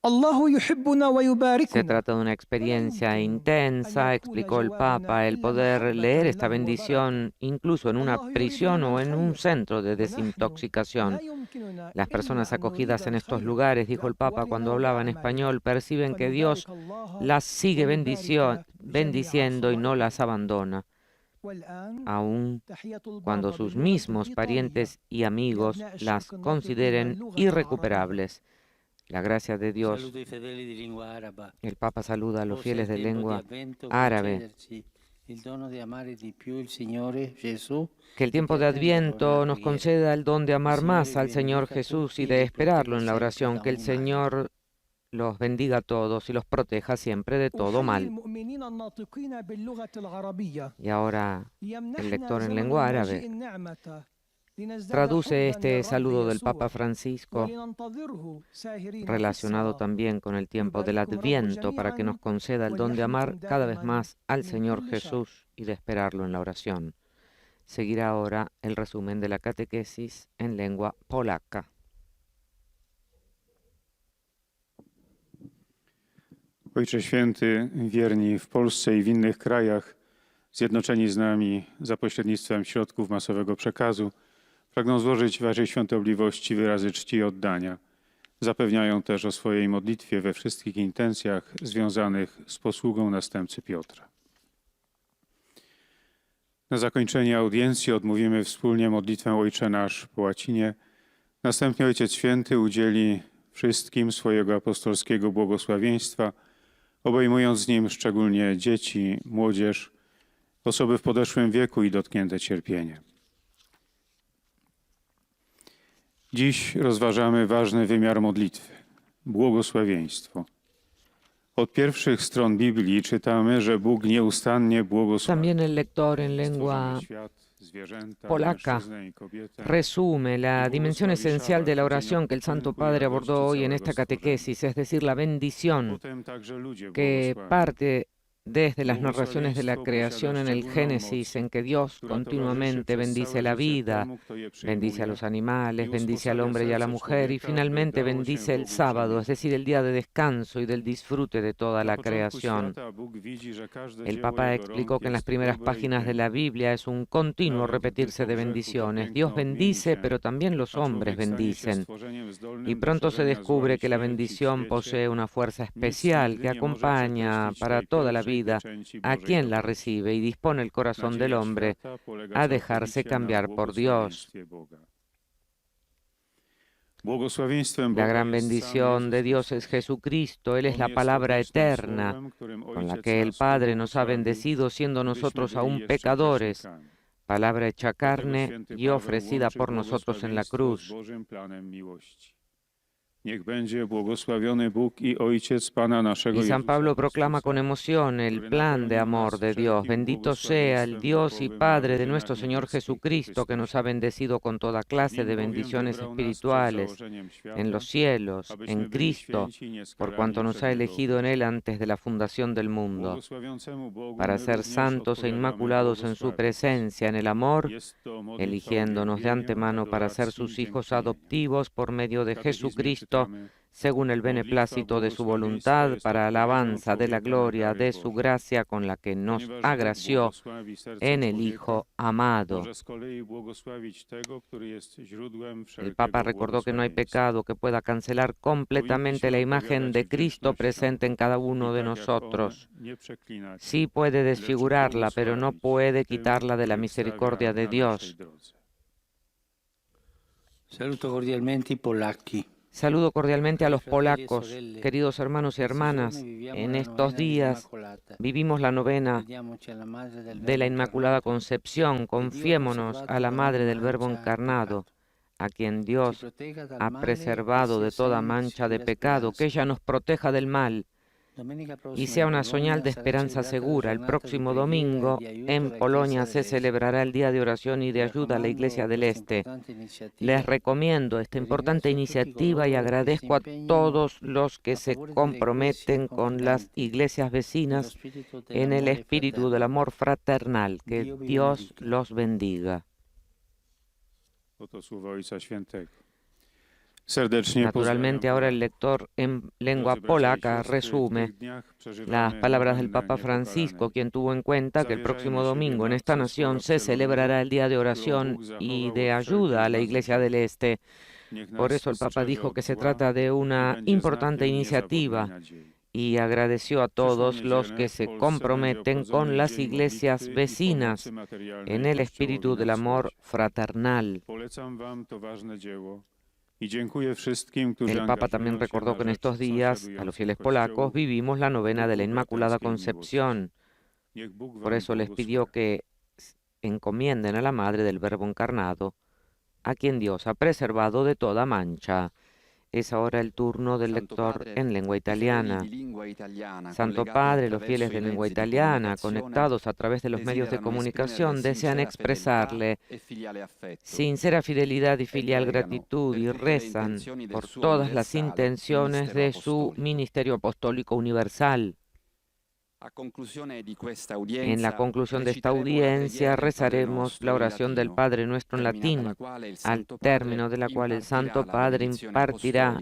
الله يحبنا Se ويباركنا trata de una experiencia intensa, explicó el Papa, el poder leer esta bendición incluso en una prisión o en un centro de desintoxicación. Las personas acogidas en estos lugares, dijo el Papa cuando hablaba en español, perciben que Dios las sigue bendiciendo y no las abandona, aun cuando sus mismos parientes y amigos las consideren irrecuperables. La gracia de Dios. El Papa saluda a los fieles de lengua árabe. Que el tiempo de Adviento nos conceda el don de amar más al Señor Jesús y de esperarlo en la oración. Que el Señor los bendiga a todos y los proteja siempre de todo mal. Y ahora el lector en lengua árabe traduce este saludo del Papa Francisco, relacionado también con el tiempo del Adviento, para que nos conceda el don de amar cada vez más al Señor Jesús y de esperarlo en la oración. Seguirá ahora el resumen de la catequesis en lengua polaca. Ojcze Święty, wierni w Polsce i w innych krajach, zjednoczeni z nami za pośrednictwem środków masowego przekazu, pragną złożyć Waszej świątobliwości wyrazy czci i oddania. Zapewniają też o swojej modlitwie we wszystkich intencjach związanych z posługą następcy Piotra. Na zakończenie audiencji odmówimy wspólnie modlitwę Ojcze Nasz po łacinie. Następnie Ojciec Święty udzieli wszystkim swojego apostolskiego błogosławieństwa, obejmując nim szczególnie dzieci, młodzież, osoby w podeszłym wieku i dotknięte cierpieniem. Dziś rozważamy ważny wymiar modlitwy – błogosławieństwo. Od pierwszych stron Biblii czytamy, że Bóg nieustannie błogosławi. También el lector en lengua polaca resume la dimensión esencial de la oración que el Santo Padre abordó hoy en esta catequesis, es decir, la bendición que parte desde las narraciones de la creación en el Génesis, en que Dios continuamente bendice la vida, bendice a los animales, bendice al hombre y a la mujer y finalmente bendice el sábado, es decir, el día de descanso y del disfrute de toda la creación. El Papa explicó que en las primeras páginas de la Biblia es un continuo repetirse de bendiciones. Dios bendice, pero también los hombres bendicen. Y pronto se descubre que la bendición posee una fuerza especial que acompaña para toda la vida a quien la recibe y dispone el corazón del hombre a dejarse cambiar por Dios. La gran bendición de Dios es Jesucristo. Él es la palabra eterna con la que el Padre nos ha bendecido siendo nosotros aún pecadores, palabra hecha carne y ofrecida por nosotros en la cruz. Y San Pablo proclama con emoción el plan de amor de Dios. Bendito sea el Dios y Padre de nuestro Señor Jesucristo, que nos ha bendecido con toda clase de bendiciones espirituales en los cielos, en Cristo, por cuanto nos ha elegido en Él antes de la fundación del mundo, para ser santos e inmaculados en su presencia, en el amor, eligiéndonos de antemano para ser sus hijos adoptivos por medio de Jesucristo, según el beneplácito de su voluntad, para alabanza de la gloria de su gracia con la que nos agració en el Hijo amado. El Papa recordó que no hay pecado que pueda cancelar completamente la imagen de Cristo presente en cada uno de nosotros. Sí puede desfigurarla, pero no puede quitarla de la misericordia de Dios. Saludo cordialmente a los polacos, queridos hermanos y hermanas. En estos días vivimos la novena de la Inmaculada Concepción. Confiémonos a la Madre del Verbo encarnado, a quien Dios ha preservado de toda mancha de pecado, que ella nos proteja del mal y sea una señal de esperanza segura. El próximo domingo en Polonia se celebrará el Día de Oración y de Ayuda a la Iglesia del Este. Les recomiendo esta importante iniciativa y agradezco a todos los que se comprometen con las iglesias vecinas en el espíritu del amor fraternal. Que Dios los bendiga. Oto słowa Ojca Świętego. Serdecznie Naturalmente, ahora el lector en lengua polaca resume las palabras del Papa Francisco, quien tuvo en cuenta que el próximo domingo en esta nación se celebrará el Día de Oración y de Ayuda a la Iglesia del Este. Por eso el Papa dijo que se trata de una importante iniciativa y agradeció a todos los que se comprometen con las iglesias vecinas en el espíritu del amor fraternal. El Papa también recordó que en estos días, a los fieles polacos, vivimos la novena de la Inmaculada Concepción. Por eso les pidió que encomienden a la Madre del Verbo encarnado, a quien Dios ha preservado de toda mancha. Es ahora el turno del lector en lengua italiana. Santo Padre, los fieles de lengua italiana, conectados a través de los medios de comunicación, desean expresarle sincera fidelidad y filial gratitud y rezan por todas las intenciones de su ministerio apostólico universal. En la conclusión de esta audiencia rezaremos la oración del Padre Nuestro en latín, al término de la cual el Santo Padre impartirá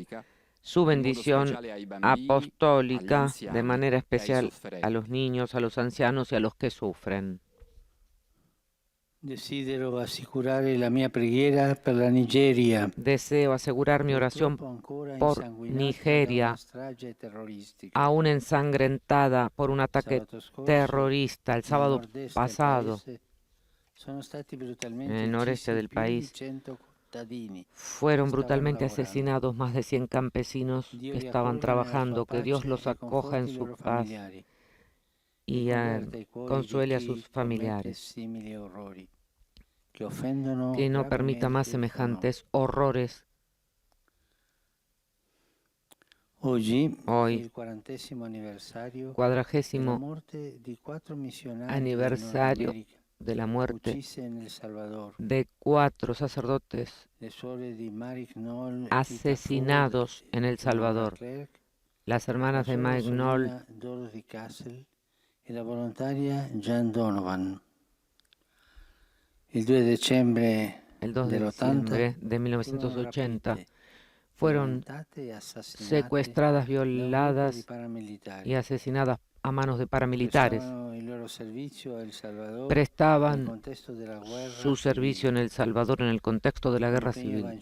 su bendición apostólica de manera especial a los niños, a los ancianos y a los que sufren. Desidero assicurare la mia preghiera per la Nigeria. Deseo asegurar mi oración por Nigeria, aún ensangrentada por un ataque terrorista. El sábado pasado, en el noreste del país, fueron brutalmente asesinados más de 100 campesinos que estaban trabajando. Que Dios los acoja en su paz y consuele a sus familiares. Que no permita más semejantes horrores. Hoy, 40º aniversario de la muerte de 4 sacerdotes asesinados en El Salvador. Las hermanas de Mike Knoll y la voluntaria Jan Donovan. El 2 de diciembre de 1980 fueron secuestradas, violadas y asesinadas a manos de paramilitares. Prestaban su servicio en El Salvador en el contexto de la guerra civil.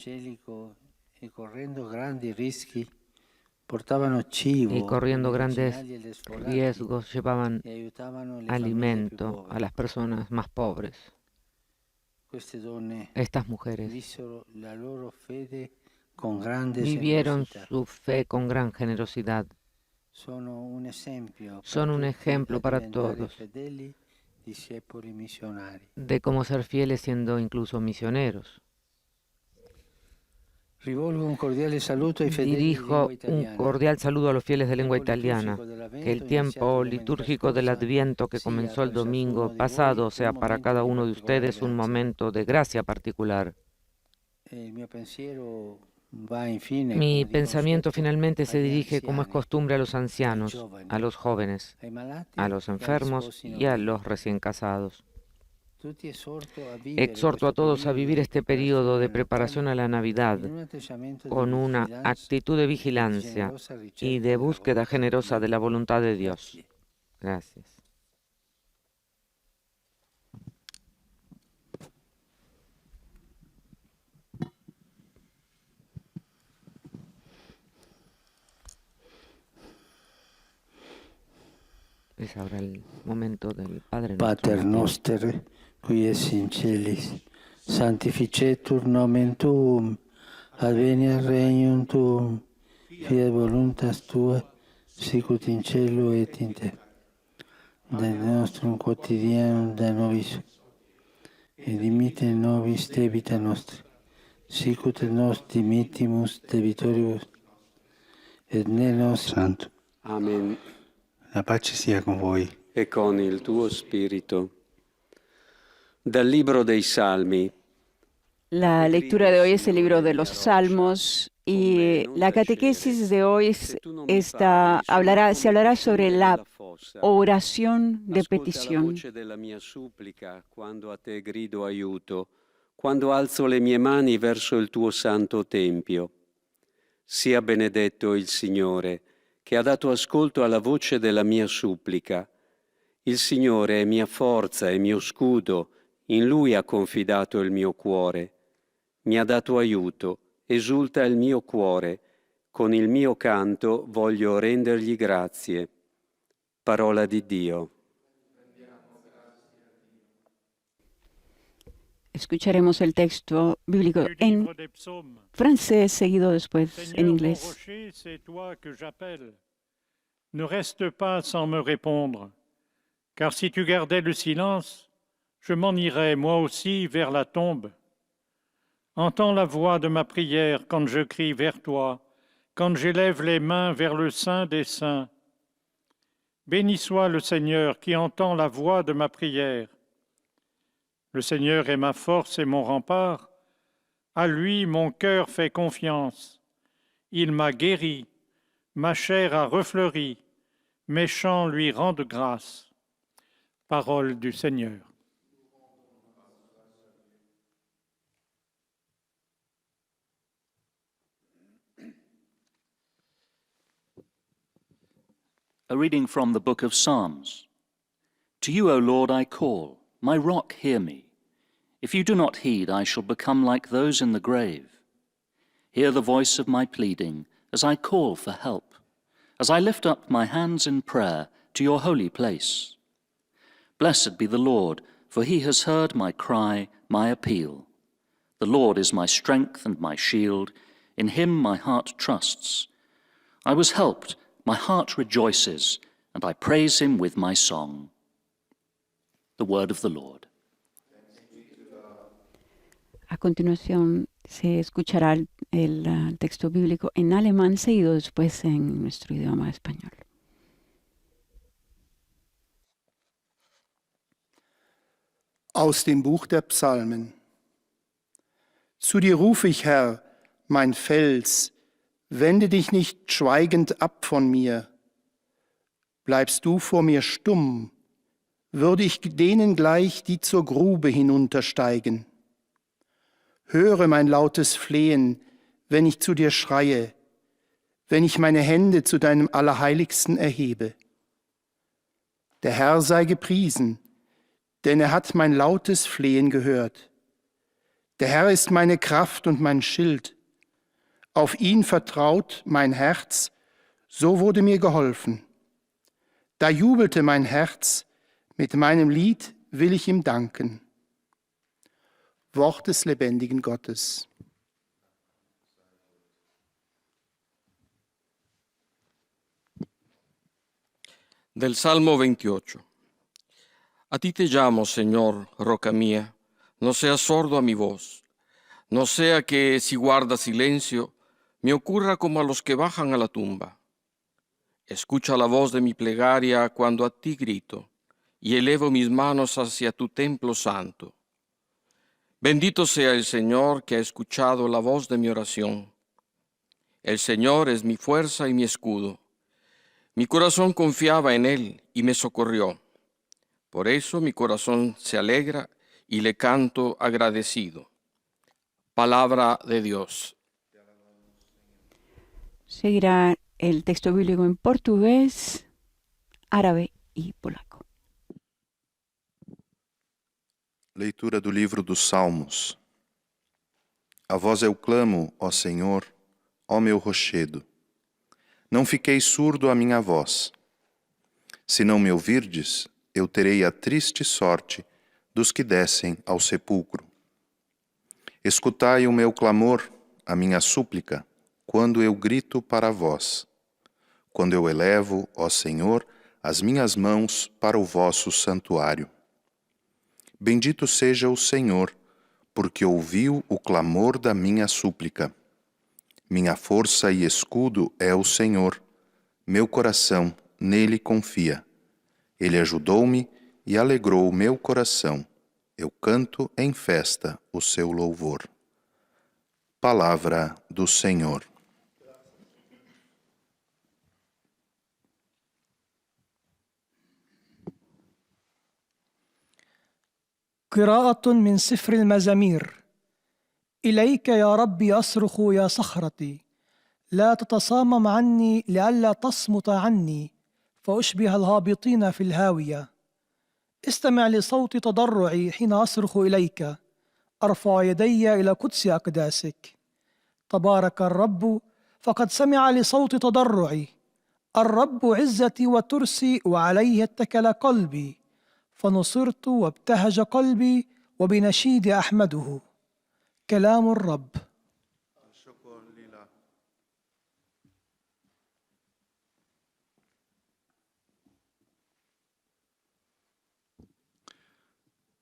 Y corriendo grandes riesgos llevaban alimento a las personas más pobres. Estas mujeres vivieron su fe con gran generosidad. Son un ejemplo para todos de cómo ser fieles siendo incluso misioneros. Dirijo un cordial saludo a los fieles de lengua italiana. Que el tiempo litúrgico del Adviento que comenzó el domingo pasado sea para cada uno de ustedes un momento de gracia particular. Mi pensamiento finalmente se dirige, como es costumbre, a los ancianos, a los jóvenes, a los enfermos y a los recién casados. Exhorto a todos a vivir este periodo de preparación a la Navidad con una actitud de vigilancia y de búsqueda generosa de la voluntad de Dios. Gracias. Es ahora el momento del Padre Nuestro. Pater noster, qui es in celis, sanctificetur nomen tuum, adveniat regnum tuum, fiat voluntas tua, sicut in cielo et in terra. Da nostrum quotidianum da nobis, et dimitte nobis debita nostra, sicut et nos dimittimus debitoribus, et ne nos santo. Amen. La pace sia con voi. E con il tuo spirito. Dal libro dei Salmi. La lectura de hoy es el libro de los Salmos y la catequesis de hoy se hablará sobre la oración de petición. Ascolta la voce della mia supplica quando a te grido aiuto, quando alzo le mie mani verso il tuo santo tempio. Sia benedetto il Signore, che ha dato ascolto alla voce della mia supplica. Il Signore è mia forza e mio scudo, in Lui ha confidato il mio cuore. Mi ha dato aiuto, esulta il mio cuore, con il mio canto voglio rendergli grazie. Parola di Dio. Escucharemos el texto bíblico en francés, seguido después en inglés. Rocher, c'est toi que j'appelle. Ne reste pas sans me répondre, car si tu gardais le silence, je m'en irais moi aussi vers la tombe. Entends la voix de ma prière quand je crie vers toi, quand j'élève les mains vers le Saint des Saints. Béni soit le Seigneur qui entend la voix de ma prière. Le Seigneur est ma force et mon rempart. À lui mon cœur fait confiance. Il m'a guéri, ma chair a refleuri, mes chants lui rendent grâce. Parole du Seigneur. A reading from the book of Psalms. To you, O Lord, I call. My rock, hear me. If you do not heed, I shall become like those in the grave. Hear the voice of my pleading as I call for help, as I lift up my hands in prayer to your holy place. Blessed be the Lord, for he has heard my cry, my appeal. The Lord is my strength and my shield. In him my heart trusts. I was helped. My heart rejoices, and I praise him with my song. The word of the Lord. A continuación se escuchará el texto bíblico en alemán, seguido después en nuestro idioma español. Aus dem Buch der Psalmen. Zu dir rufe ich, Herr, mein Fels, wende dich nicht schweigend ab von mir. Bleibst du vor mir stumm, würde ich denen gleich, die zur Grube hinuntersteigen. Höre mein lautes Flehen, wenn ich zu dir schreie, wenn ich meine Hände zu deinem Allerheiligsten erhebe. Der Herr sei gepriesen, denn er hat mein lautes Flehen gehört. Der Herr ist meine Kraft und mein Schild. Auf ihn vertraut mein Herz, so wurde mir geholfen. Da jubelte mein Herz, mit meinem Lied will ich ihm danken. Wort des lebendigen Gottes. Del Salmo 28. A ti te llamo, Señor, roca mía, no seas sordo a mi voz, no sea que si guarda silencio, me ocurra como a los que bajan a la tumba. Escucha la voz de mi plegaria cuando a ti grito, y elevo mis manos hacia tu templo santo. Bendito sea el Señor que ha escuchado la voz de mi oración. El Señor es mi fuerza y mi escudo. Mi corazón confiaba en Él y me socorrió. Por eso mi corazón se alegra y le canto agradecido. Palabra de Dios. Seguirá el texto bíblico en portugués, árabe y polaco. Leitura do livro dos Salmos. A vós eu clamo, ó Senhor, ó meu rochedo. Não fiquei surdo à minha voz. Se não me ouvirdes, eu terei a triste sorte dos que descem ao sepulcro. Escutai o meu clamor, a minha súplica, quando eu grito para vós. Quando eu elevo, ó Senhor, as minhas mãos para o vosso santuário. Bendito seja o Senhor, porque ouviu o clamor da minha súplica. Minha força e escudo é o Senhor, meu coração nele confia. Ele ajudou-me e alegrou meu coração. Eu canto em festa o seu louvor. Palavra do Senhor. قراءة من سفر المزامير. إليك يا ربي أصرخ يا صخرتي، لا تتصامم عني لئلا تصمت عني فأشبه الهابطين في الهاوية. استمع لصوت تضرعي حين أصرخ إليك، أرفع يدي إلى قدس أقداسك. تبارك الرب فقد سمع لصوت تضرعي، الرب عزتي وترسي وعليه اتكل قلبي، فنصرت وابتهج قلبي وبنشيد أحمده. كلام الرب.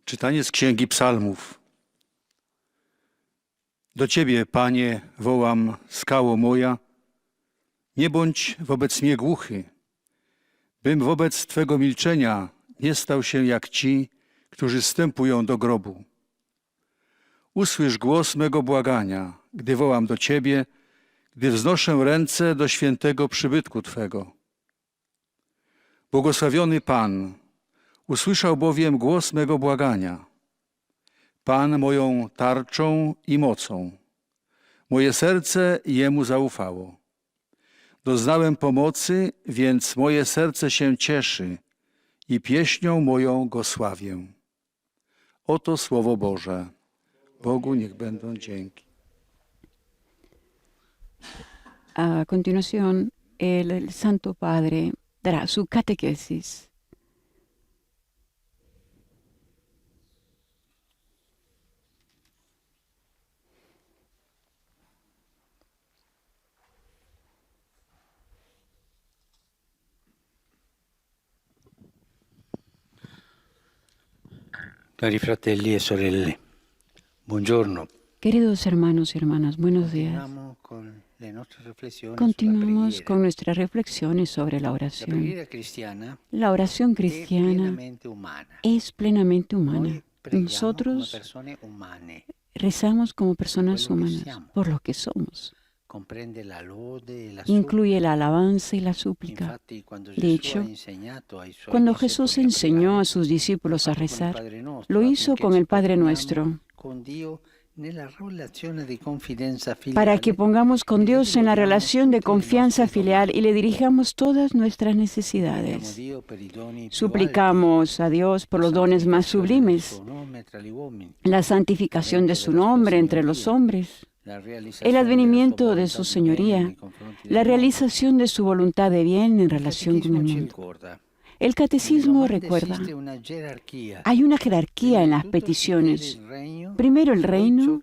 Czytanie z Księgi Psalmów. Do Ciebie, Panie, wołam, skało moja, nie bądź wobec mnie głuchy, bym wobec Twego milczenia nie stał się jak ci, którzy zstępują do grobu. Usłysz głos mego błagania, gdy wołam do Ciebie, gdy wznoszę ręce do świętego przybytku Twego. Błogosławiony Pan, usłyszał bowiem głos mego błagania. Pan moją tarczą i mocą. Moje serce Jemu zaufało. Doznałem pomocy, więc moje serce się cieszy i pieśnią moją Go sławię. Oto Słowo Boże. Bogu niech będą dzięki. A continuación, el Santo Padre dará su catequesis. Cari fratelli e sorelle, buongiorno. Queridos hermanos y hermanas, buenos días. Continuamos con nuestras reflexiones sobre la oración. La oración cristiana es plenamente humana. Nosotros rezamos como personas humanas, por lo que somos. Incluye la alabanza y la súplica. De hecho, cuando Jesús enseñó a sus discípulos a rezar, lo hizo con el Padre Nuestro, para que pongamos con Dios en la relación de confianza filial y le dirijamos todas nuestras necesidades. Suplicamos a Dios por los dones más sublimes, la santificación de su nombre entre los hombres, el advenimiento de su señoría, la realización de su voluntad de bien en relación con el mundo. El catecismo recuerda, hay una jerarquía en las peticiones. Primero el reino,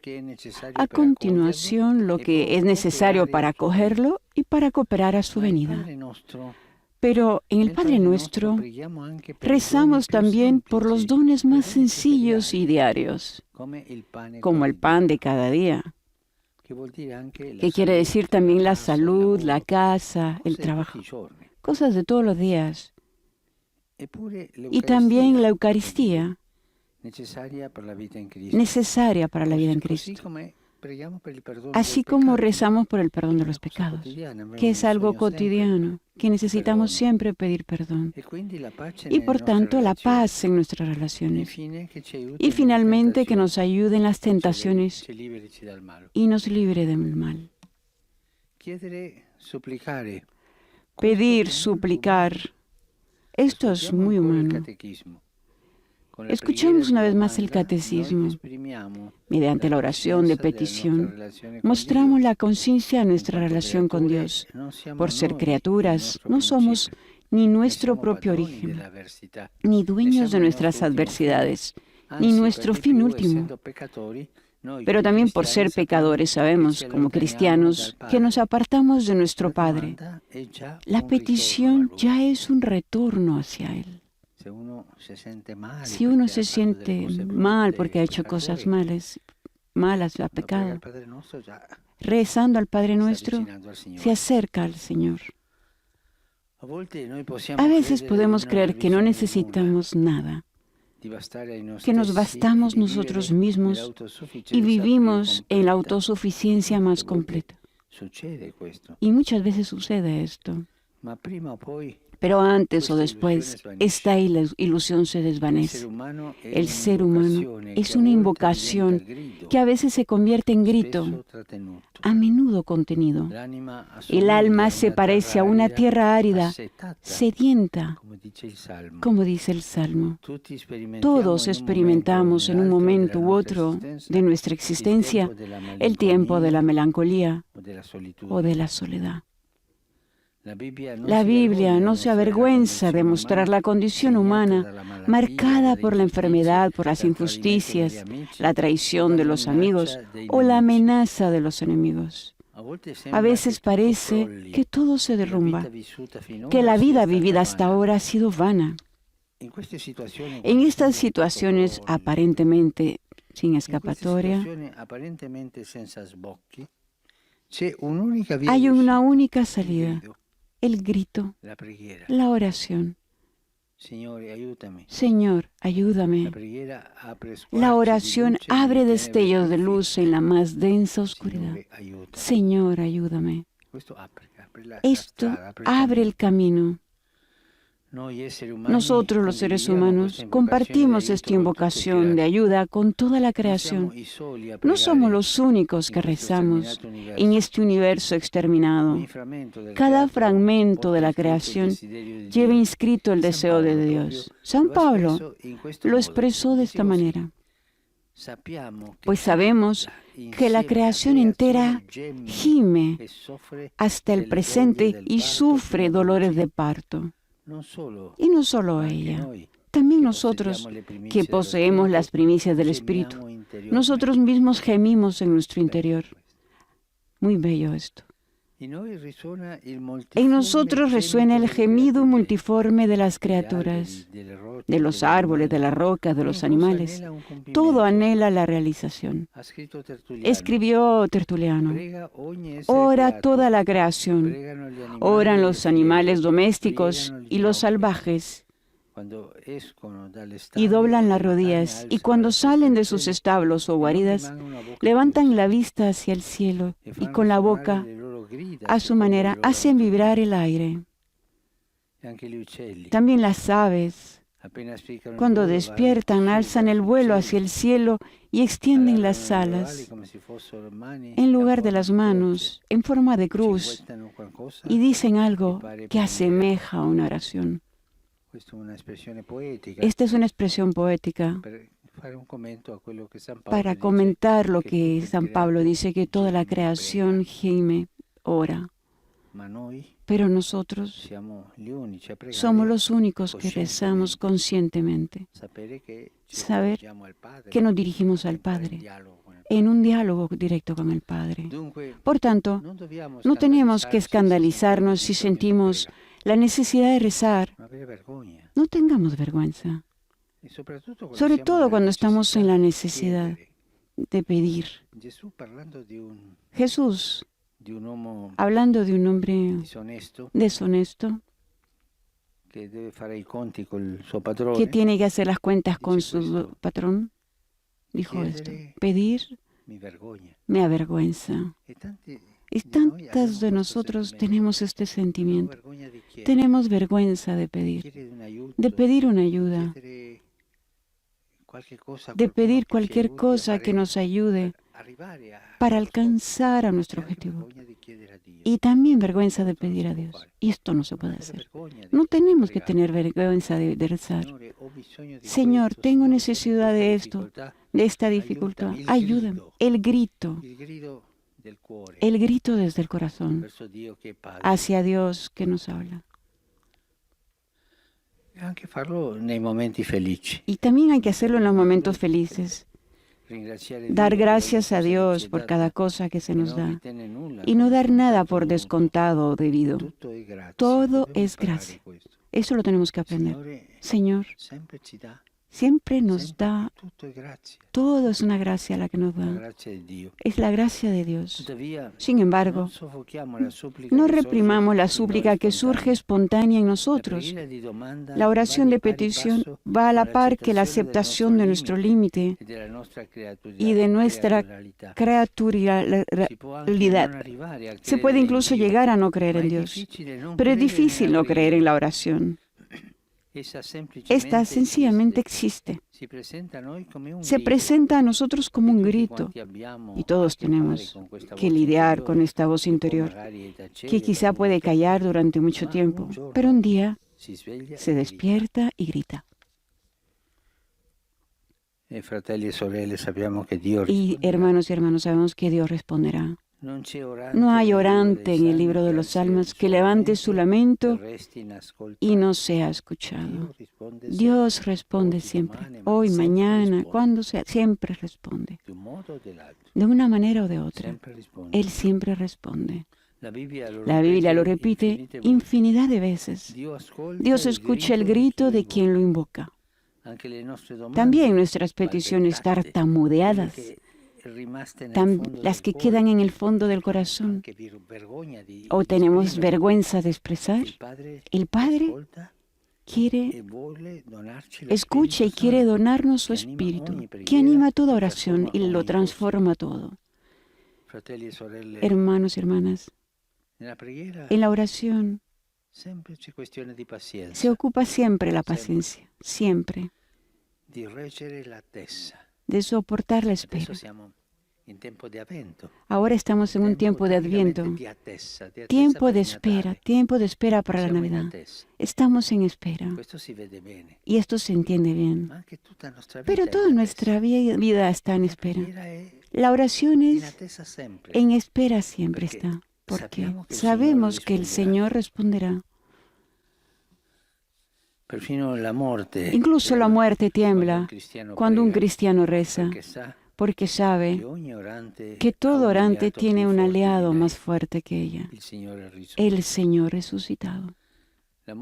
a continuación lo que es necesario para acogerlo y para cooperar a su venida. Pero en el Padre Nuestro rezamos también por los dones más sencillos y diarios, como el pan de cada día, que quiere decir también la salud, la casa, el trabajo, cosas de todos los días. Y también la Eucaristía, necesaria para la vida en Cristo. Así como rezamos por el perdón de los pecados, que es algo cotidiano, que necesitamos siempre pedir perdón. Y por tanto la paz en nuestras relaciones. Y finalmente que nos ayude en las tentaciones y nos libre del mal. Pedir, suplicar. Esto es muy humano. Escuchemos una vez más el catecismo. Mediante la oración de petición, mostramos la conciencia de nuestra relación con Dios. Por ser criaturas, no somos ni nuestro propio origen, ni dueños de nuestras adversidades, ni nuestro fin último. Pero también por ser pecadores sabemos, como cristianos, que nos apartamos de nuestro Padre. La petición ya es un retorno hacia Él. Si uno se siente mal porque ha hecho cosas malas, ha pecado, rezando al Padre Nuestro, se acerca al Señor. A veces podemos creer que no necesitamos nada, que nos bastamos nosotros mismos y vivimos en la autosuficiencia más completa. Y muchas veces sucede esto. Pero antes o después, esta ilusión se desvanece. El ser humano es una invocación que a veces se convierte en grito, a menudo contenido. El alma se parece a una tierra árida, sedienta, como dice el Salmo. Todos experimentamos en un momento u otro de nuestra existencia el tiempo de la melancolía o de la soledad. La Biblia no se avergüenza de mostrar la condición humana marcada por la enfermedad, por las injusticias, la traición de los amigos o la amenaza de los enemigos. A veces parece que todo se derrumba, que la vida vivida hasta ahora ha sido vana. En estas situaciones aparentemente sin escapatoria, hay una única salida. El grito, la oración. Señor, ayúdame. La oración abre destellos de luz en la más densa oscuridad. Señor, ayúdame. Esto abre el camino. Nosotros, los seres humanos, compartimos esta invocación de ayuda con toda la creación. No somos los únicos que rezamos en este universo exterminado. Cada fragmento de la creación lleva inscrito el deseo de Dios. San Pablo lo expresó de esta manera. Pues sabemos que la creación entera gime hasta el presente y sufre dolores de parto. Y no solo ella, también nosotros que poseemos las primicias del Espíritu, nosotros mismos gemimos en nuestro interior. Muy bello esto. En nosotros resuena el gemido multiforme de las criaturas, de los árboles, de las rocas, de los animales. Todo anhela la realización. Escribió Tertuliano. Ora toda la creación. Oran los animales domésticos y los salvajes. Y doblan las rodillas, y cuando salen de sus establos o guaridas, levantan la vista hacia el cielo y con la boca, a su manera, hacen vibrar el aire. También las aves, cuando despiertan, alzan el vuelo hacia el cielo y extienden las alas en lugar de las manos, en forma de cruz, y dicen algo que asemeja a una oración. Esta es una expresión poética para comentar lo que San Pablo dice, que toda la creación gime, ora. Pero nosotros somos los únicos que rezamos conscientemente. Saber que nos dirigimos al Padre en un diálogo directo con el Padre. Por tanto, no tenemos que escandalizarnos si sentimos la necesidad de rezar. No tengamos vergüenza, sobre todo cuando estamos en la necesidad de pedir. Jesús, hablando de un hombre deshonesto, que tiene que hacer las cuentas con su patrón, dijo esto: pedir me avergüenza. Y tantas de nosotros tenemos este sentimiento. Tenemos vergüenza de pedir una ayuda, de pedir cualquier cosa que nos ayude para alcanzar a nuestro objetivo. Y también vergüenza de pedir a Dios. Y esto no se puede hacer. No tenemos que tener vergüenza de rezar. Señor, tengo necesidad de esto, de esta dificultad. Ayúdame. El grito desde el corazón hacia Dios que nos habla. Y también hay que hacerlo en los momentos felices. Dar gracias a Dios por cada cosa que se nos da y no dar nada por descontado o debido. Todo es gracia. Eso lo tenemos que aprender. Señor Siempre nos da, todo es una gracia la que nos da. Es la gracia de Dios. Sin embargo, no reprimamos la súplica que surge espontánea en nosotros. La oración de petición va a la par que la aceptación de nuestro límite y de nuestra creaturalidad. Se puede incluso llegar a no creer en Dios, pero es difícil no creer en la oración. Esta sencillamente existe. Se presenta a nosotros como un grito y todos tenemos que lidiar con esta voz interior que quizá puede callar durante mucho tiempo, pero un día se despierta y grita. Y hermanos y hermanas, sabemos que Dios responderá. No hay orante en el libro de los Salmos que levante su lamento y no sea escuchado. Dios responde siempre, hoy, mañana, cuando sea, siempre responde. De una manera o de otra, Él siempre responde. La Biblia lo repite infinidad de veces. Dios escucha el grito de quien lo invoca. También nuestras peticiones tartamudeadas, las que quedan en el fondo del corazón o tenemos vergüenza de expresar, el Padre escucha y quiere donarnos su espíritu, que anima toda oración y lo transforma todo. Hermanos y hermanas, en la oración se ocupa siempre la paciencia, siempre, de soportar la espera. Ahora estamos en un tiempo de Adviento, tiempo de espera para la Navidad. Estamos en espera y esto se entiende bien, pero toda nuestra vida está en espera. La oración es en espera, siempre está, porque sabemos que el Señor responderá. Incluso la muerte tiembla cuando un cristiano reza, porque sabe que todo orante tiene un aliado más fuerte que ella, el Señor resucitado. La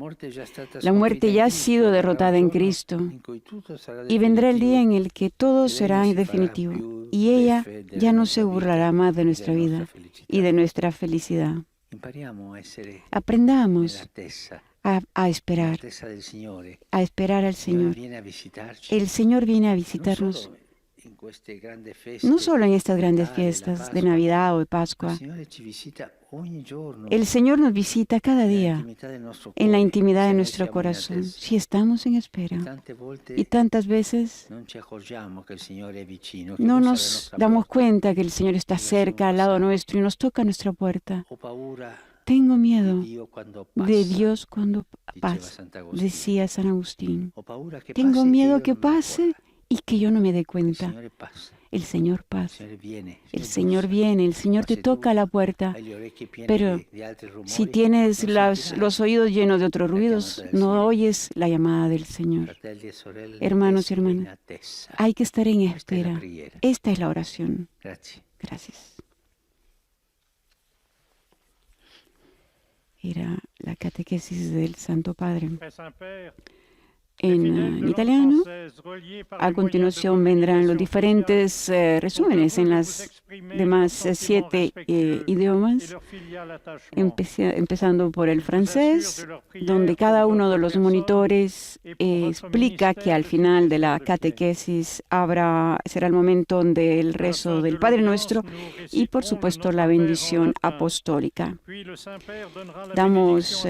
muerte ya ha sido derrotada en Cristo y vendrá el día en el que todo será definitivo y ella ya no se burlará más de nuestra vida y de nuestra felicidad. Aprendamos a esperar al Señor. El Señor viene a visitarnos no solo en estas grandes fiestas de Navidad o de Pascua. El Señor nos visita cada día en la intimidad de nuestro corazón, si estamos en espera. Y tantas veces no nos damos cuenta que el Señor está cerca, al lado nuestro, y nos toca nuestra puerta. Tengo miedo de Dios cuando pasa, decía San Agustín. Tengo miedo que pase y que yo no me dé cuenta. El Señor pasa, el Señor viene, el Señor te toca a la puerta, pero si tienes los oídos llenos de otros ruidos, no oyes la llamada del Señor. Hermanos y hermanas, hay que estar en espera. Esta es la oración. Gracias. Era la catequesis del Santo Padre. En italiano. A continuación vendrán los diferentes resúmenes en las demás 7 idiomas, empezando por el francés, donde cada uno de los monitores explica que al final de la catequesis será el momento del rezo del Padre Nuestro y, por supuesto, la bendición apostólica. Damos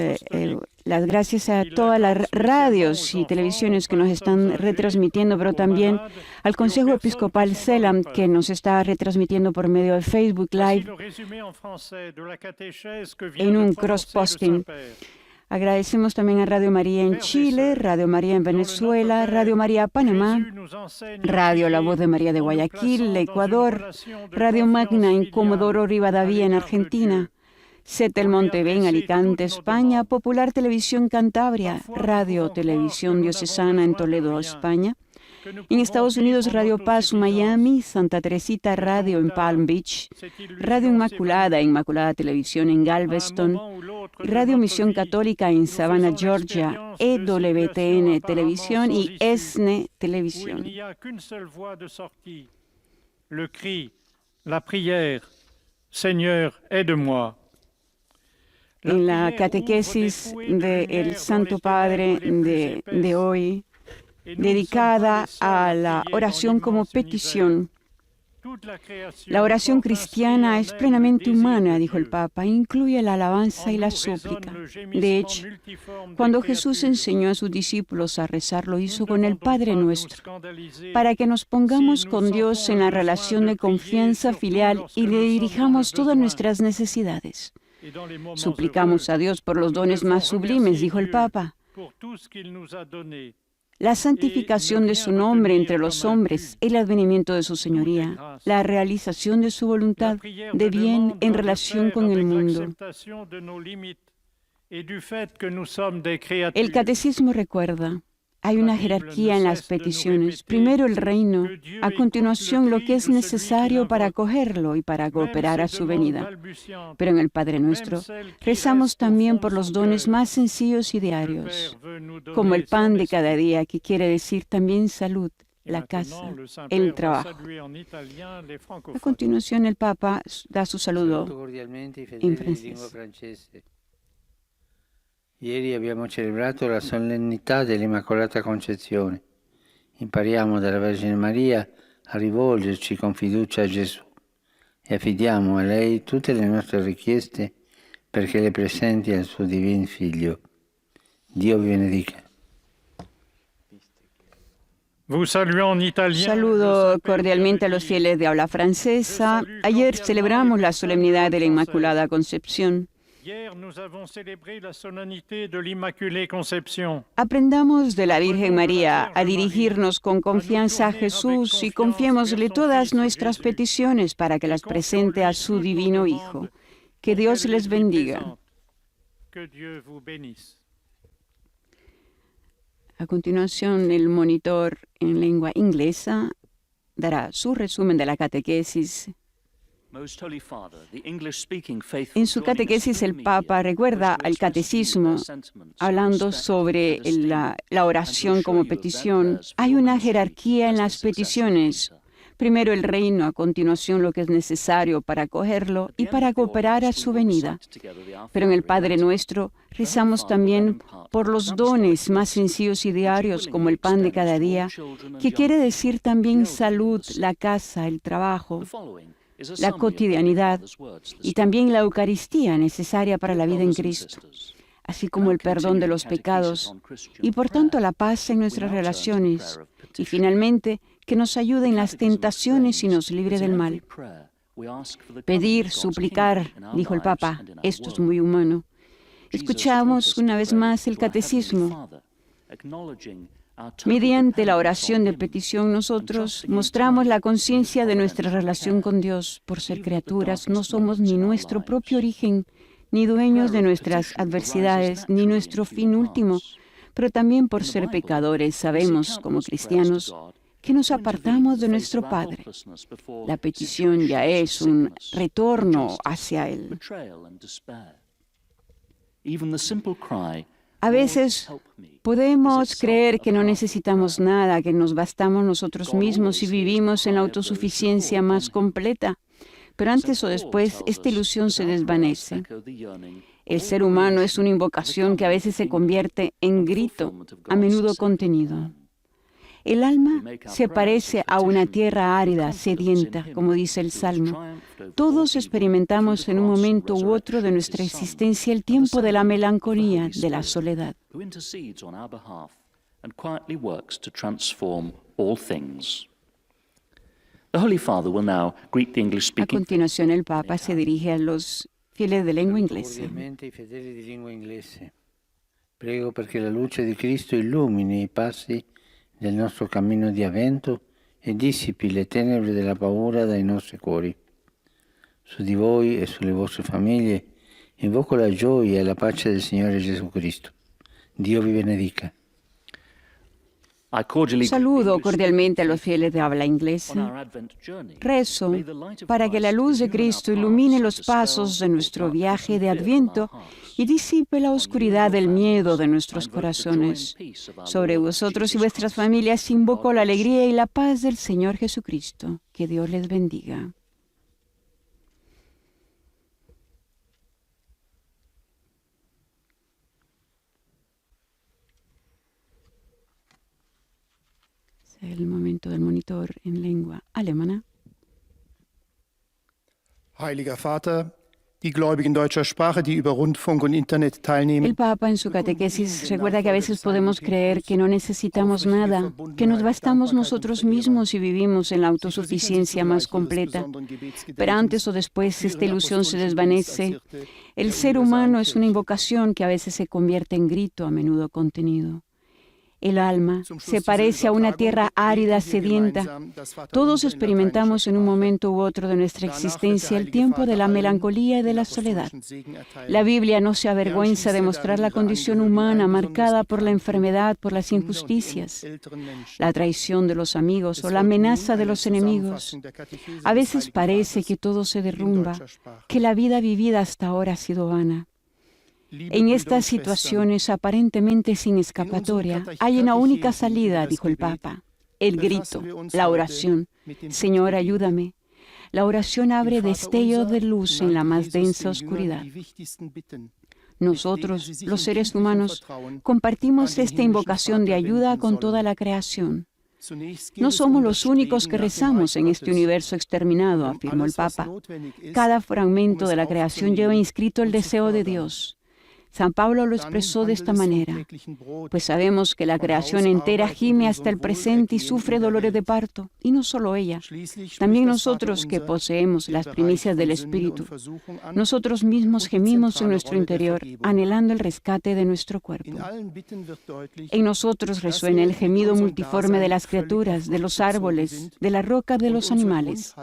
las gracias a todas las radios y televisiones que nos están retransmitiendo, pero también al Consejo Episcopal CELAM, que nos está retransmitiendo por medio de Facebook Live en un cross-posting. Agradecemos también a Radio María en Chile, Radio María en Venezuela, Radio María Panamá, Radio La Voz de María de Guayaquil, Ecuador, Radio Magna en Comodoro Rivadavia en Argentina, Setel Montevé en Alicante, España, Popular Televisión Cantabria, Radio Televisión Diocesana en Toledo, España, En Estados Unidos, Radio Paz Miami, Santa Teresita Radio en Palm Beach, Radio Inmaculada e Inmaculada Televisión en Galveston, Radio Misión Católica en Savannah, Georgia, EWTN Televisión y ESNE Televisión. Le cri, la prière, Seigneur, aide-moi. En la catequesis del Santo Padre de hoy, dedicada a la oración como petición. La oración cristiana es plenamente humana, dijo el Papa, incluye la alabanza y la súplica. De hecho, cuando Jesús enseñó a sus discípulos a rezar, lo hizo con el Padre Nuestro, para que nos pongamos con Dios en la relación de confianza filial y le dirijamos todas nuestras necesidades. Suplicamos a Dios por los dones más sublimes, dijo el Papa. La santificación de su nombre entre los hombres, el advenimiento de su señoría, la realización de su voluntad de bien en relación con el mundo. El catecismo recuerda, hay una jerarquía en las peticiones. Primero el reino, a continuación lo que es necesario para acogerlo y para cooperar a su venida. Pero en el Padre Nuestro rezamos también por los dones más sencillos y diarios, como el pan de cada día, que quiere decir también salud, la casa, el trabajo. A continuación el Papa da su saludo en francés. Ieri abbiamo celebrato la solennità dell'Immacolata Concezione. Impariamo dalla Vergine Maria a rivolgerci con fiducia a Gesù e affidiamo a lei tutte le nostre richieste perché le presenti al suo divin Figlio. Dio vi benedica. Saludo cordialmente a los fieles de habla francesa. Ayer celebramos la solemnidad de la Inmaculada Concepción. Aprendamos de la Virgen María a dirigirnos con confianza a Jesús y confiémosle todas nuestras peticiones para que las presente a su divino Hijo. Que Dios les bendiga. A continuación, el monitor en lengua inglesa dará su resumen de la catequesis. En su catequesis, el Papa recuerda al catecismo, hablando sobre la oración como petición. Hay una jerarquía en las peticiones. Primero el reino, a continuación lo que es necesario para acogerlo y para cooperar a su venida. Pero en el Padre Nuestro rezamos también por los dones más sencillos y diarios, como el pan de cada día, que quiere decir también salud, la casa, el trabajo, la cotidianidad y también la Eucaristía necesaria para la vida en Cristo, así como el perdón de los pecados y por tanto la paz en nuestras relaciones y finalmente que nos ayude en las tentaciones y nos libre del mal. Pedir, suplicar, dijo el Papa, esto es muy humano. Escuchamos una vez más el catecismo. Mediante la oración de petición nosotros mostramos la conciencia de nuestra relación con Dios. Por ser criaturas no somos ni nuestro propio origen, ni dueños de nuestras adversidades, ni nuestro fin último, pero también por ser pecadores sabemos, como cristianos, que nos apartamos de nuestro Padre. La petición ya es un retorno hacia Él. A veces podemos creer que no necesitamos nada, que nos bastamos nosotros mismos y vivimos en la autosuficiencia más completa. Pero antes o después, esta ilusión se desvanece. El ser humano es una invocación que a veces se convierte en grito, a menudo contenido. El alma se parece a una tierra árida, sedienta, como dice el Salmo. Todos experimentamos en un momento u otro de nuestra existencia el tiempo de la melancolía, de la soledad. A continuación, el Papa se dirige a los fieles de lengua inglesa. Prego perché la luce di Cristo illumini i passi del nostro cammino di avvento e dissipi le tenebre della paura dai nostri cuori. Su di voi e sulle vostre famiglie invoco la gioia e la pace del Signore Gesù Cristo. Dio vi benedica. Saludo cordialmente a los fieles de habla inglesa. Rezo para que la luz de Cristo ilumine los pasos de nuestro viaje de Adviento y disipe la oscuridad del miedo de nuestros corazones. Sobre vosotros y vuestras familias invoco la alegría y la paz del Señor Jesucristo. Que Dios les bendiga. El momento del monitor en lengua alemana. Heiliger Vater, die Gläubigen deutscher Sprache, die über Rundfunk und Internet teilnehmen. El Papa en su catequesis recuerda que a veces podemos creer que no necesitamos nada, que nos bastamos nosotros mismos y vivimos en la autosuficiencia más completa. Pero antes o después esta ilusión se desvanece. El ser humano es una invocación que a veces se convierte en grito, a menudo contenido. El alma se parece a una tierra árida, sedienta. Todos experimentamos en un momento u otro de nuestra existencia el tiempo de la melancolía y de la soledad. La Biblia no se avergüenza de mostrar la condición humana marcada por la enfermedad, por las injusticias, la traición de los amigos o la amenaza de los enemigos. A veces parece que todo se derrumba, que la vida vivida hasta ahora ha sido vana. En estas situaciones aparentemente sin escapatoria, hay una única salida, dijo el Papa, el grito, la oración. Señor, ayúdame. La oración abre destellos de luz en la más densa oscuridad. Nosotros, los seres humanos, compartimos esta invocación de ayuda con toda la creación. No somos los únicos que rezamos en este universo exterminado, afirmó el Papa. Cada fragmento de la creación lleva inscrito el deseo de Dios. San Pablo lo expresó de esta manera, pues sabemos que la creación entera gime hasta el presente y sufre dolores de parto, y no solo ella, también nosotros que poseemos las primicias del Espíritu. Nosotros mismos gemimos en nuestro interior, anhelando el rescate de nuestro cuerpo. En nosotros resuena el gemido multiforme de las criaturas, de los árboles, de la roca, de los animales.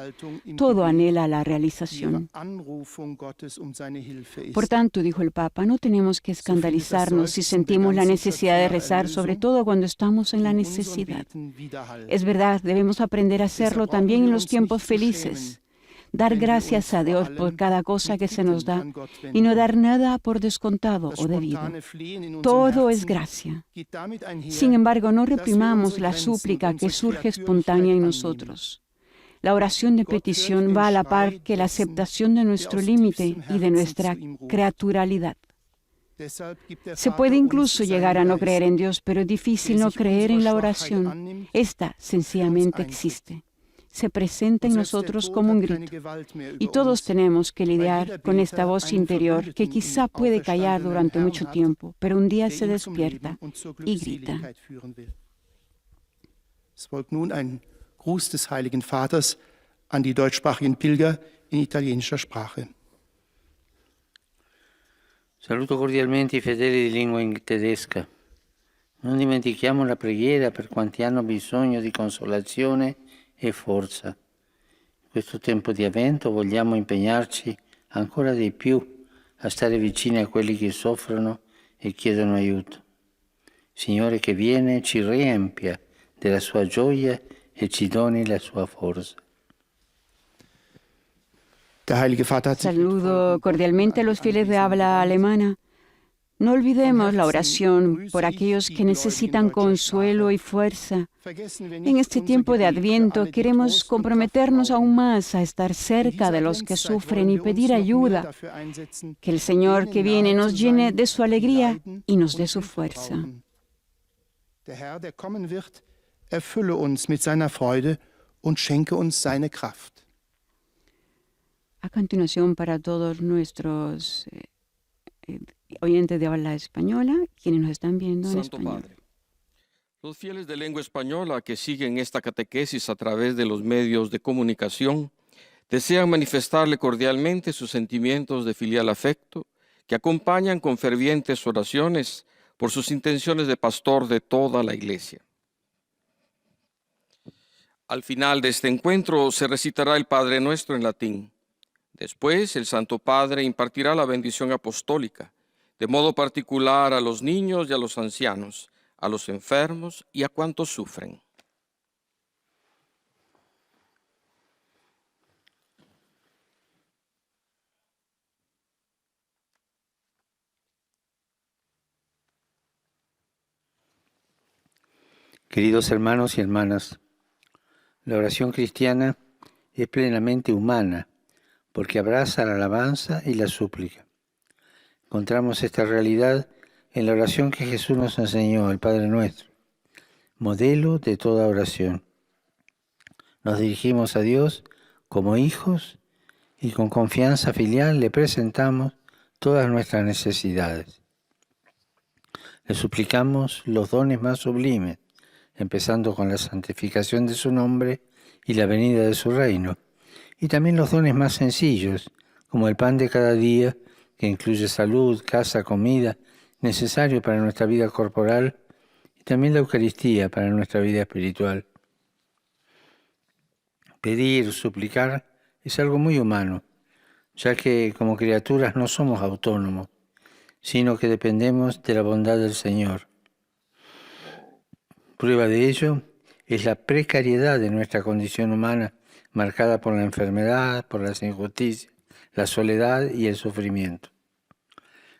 Todo anhela la realización. Por tanto, dijo el Papa, no tenemos que escandalizarnos si sentimos la necesidad de rezar, sobre todo cuando estamos en la necesidad. Es verdad, debemos aprender a hacerlo también en los tiempos felices. Dar gracias a Dios por cada cosa que se nos da y no dar nada por descontado o debido. Todo es gracia. Sin embargo, no reprimamos la súplica que surge espontánea en nosotros. La oración de petición va a la par que la aceptación de nuestro límite y de nuestra creaturalidad. Se puede incluso llegar a no creer en Dios, pero es difícil no creer en la oración. Esta sencillamente existe. Se presenta en nosotros como un grito. Y todos tenemos que lidiar con esta voz interior que quizá puede callar durante mucho tiempo, pero un día se despierta y grita. Es folgt nun ein Gruß des Heiligen Vaters an die deutschsprachigen Pilger in italienischer Sprache. Saluto cordialmente i fedeli di lingua tedesca. Non dimentichiamo la preghiera per quanti hanno bisogno di consolazione e forza. In questo tempo di avvento vogliamo impegnarci ancora di più a stare vicini a quelli che soffrono e chiedono aiuto. Signore che viene ci riempia della sua gioia e ci doni la sua forza. Saludo cordialmente a los fieles de habla alemana. No olvidemos la oración por aquellos que necesitan consuelo y fuerza. En este tiempo de Adviento queremos comprometernos aún más a estar cerca de los que sufren y pedir ayuda. Que el Señor que viene nos llene de su alegría y nos dé su fuerza. Der Herr, der kommen wird, erfülle uns mit seiner Freude und schenke uns seine Kraft. A continuación, para todos nuestros oyentes de habla española, quienes nos están viendo en Santo español. Padre, los fieles de lengua española que siguen esta catequesis a través de los medios de comunicación desean manifestarle cordialmente sus sentimientos de filial afecto que acompañan con fervientes oraciones por sus intenciones de pastor de toda la Iglesia. Al final de este encuentro se recitará el Padre Nuestro en latín. Después, el Santo Padre impartirá la bendición apostólica, de modo particular a los niños y a los ancianos, a los enfermos y a cuantos sufren. Queridos hermanos y hermanas, la oración cristiana es plenamente humana porque abraza la alabanza y la súplica. Encontramos esta realidad en la oración que Jesús nos enseñó, el Padre Nuestro, modelo de toda oración. Nos dirigimos a Dios como hijos y con confianza filial le presentamos todas nuestras necesidades. Le suplicamos los dones más sublimes, empezando con la santificación de su nombre y la venida de su reino, y también los dones más sencillos, como el pan de cada día, que incluye salud, casa, comida, necesario para nuestra vida corporal, y también la Eucaristía para nuestra vida espiritual. Pedir, suplicar, es algo muy humano, ya que como criaturas no somos autónomos, sino que dependemos de la bondad del Señor. Prueba de ello es la precariedad de nuestra condición humana, marcada por la enfermedad, por las injusticias, la soledad y el sufrimiento.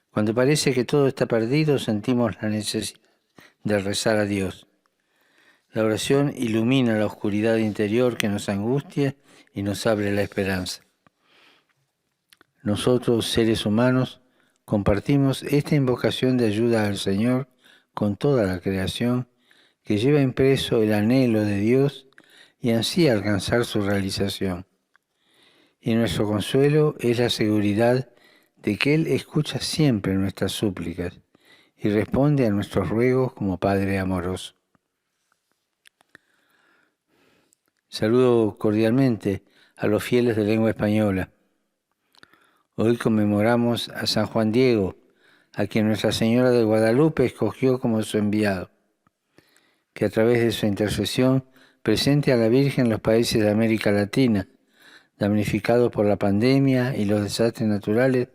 Cuando parece que todo está perdido, sentimos la necesidad de rezar a Dios. La oración ilumina la oscuridad interior que nos angustia y nos abre la esperanza. Nosotros, seres humanos, compartimos esta invocación de ayuda al Señor con toda la creación, que lleva impreso el anhelo de Dios y ansía alcanzar su realización. Y nuestro consuelo es la seguridad de que Él escucha siempre nuestras súplicas y responde a nuestros ruegos como Padre amoroso. Saludo cordialmente a los fieles de lengua española. Hoy conmemoramos a San Juan Diego, a quien Nuestra Señora de Guadalupe escogió como su enviado, que a través de su intercesión presente a la Virgen en los países de América Latina, damnificados por la pandemia y los desastres naturales,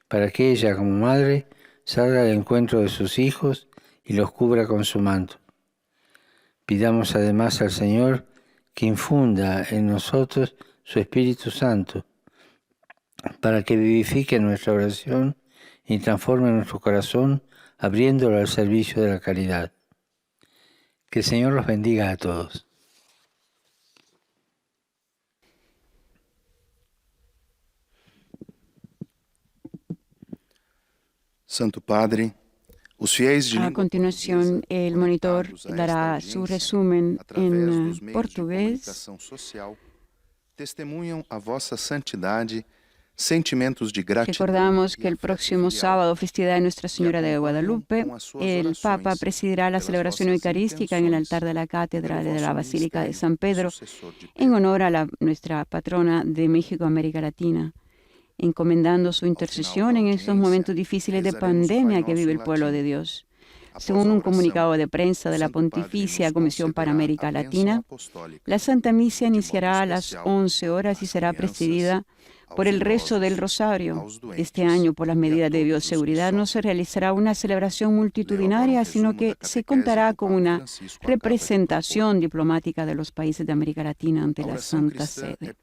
para que ella, como madre, salga al encuentro de sus hijos y los cubra con su manto. Pidamos además al Señor que infunda en nosotros su Espíritu Santo, para que vivifique nuestra oración y transforme nuestro corazón, abriéndolo al servicio de la caridad. Que el Señor los bendiga a todos. Santo Padre, os fiéis de A língua continuación, el monitor dará su resumen en portugués. comunicação social, testemunham a vossa santidade, sentimentos de gratidão. Recordamos que el próximo sábado, festividad de Nuestra Señora de Guadalupe, el Papa presidirá la celebración eucarística en el altar de la Cátedra de la Basílica de San Pedro en honor a nuestra patrona de México, América Latina, encomendando su intercesión en estos momentos difíciles de pandemia que vive el pueblo de Dios. Según un comunicado de prensa de la Pontificia Comisión para América Latina, la Santa Misa iniciará a las 11 horas y será presidida por el rezo del Rosario. Este año, por las medidas de bioseguridad, no se realizará una celebración multitudinaria, sino que se contará con una representación diplomática de los países de América Latina ante la Santa Sede.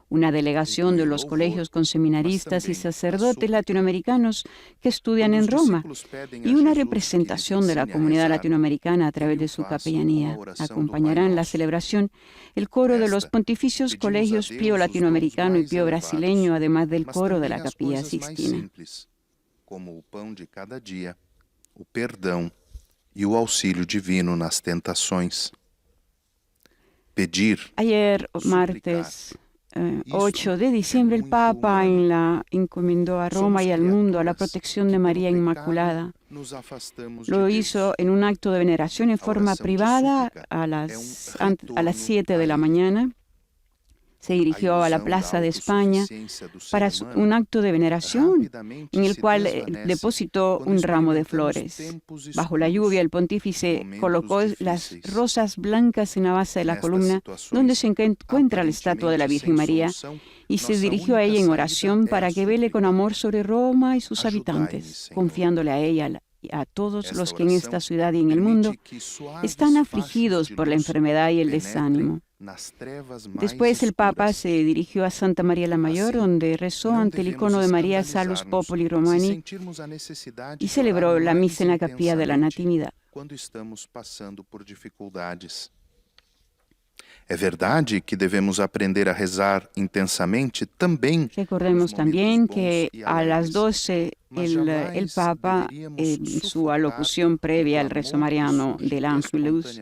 Una delegación de los colegios con seminaristas y sacerdotes latinoamericanos que estudian en Roma y una representación de la comunidad latinoamericana a través de su capellanía. Acompañarán la celebración el coro de los pontificios colegios Pío Latinoamericano y Pío Brasileño, además del coro de la Capilla Sixtina. Como o pão de cada dia, o perdão e o auxílio divino nas tentações. Pedir, ayer, martes 8 de diciembre, el Papa encomendó a Roma y al mundo a la protección de María Inmaculada. Lo hizo en un acto de veneración en forma privada a las 7 de la mañana. Se dirigió a la Plaza de España para un acto de veneración en el cual depositó un ramo de flores. Bajo la lluvia, el pontífice colocó las rosas blancas en la base de la columna donde se encuentra la estatua de la Virgen María y se dirigió a ella en oración para que vele con amor sobre Roma y sus habitantes, confiándole a ella y a todos los que en esta ciudad y en el mundo están afligidos por la enfermedad y el desánimo. Después el Papa se dirigió a Santa María la Mayor, donde rezó ante el icono de María Salus Populi Romani y celebró la misa en la capilla de la Natividad. Quando estamos passando por dificuldades. É verdade que devemos aprender a rezar intensamente também. Recordemos también que a las 12 el Papa, en su alocución previa al rezo mariano del Ángelus,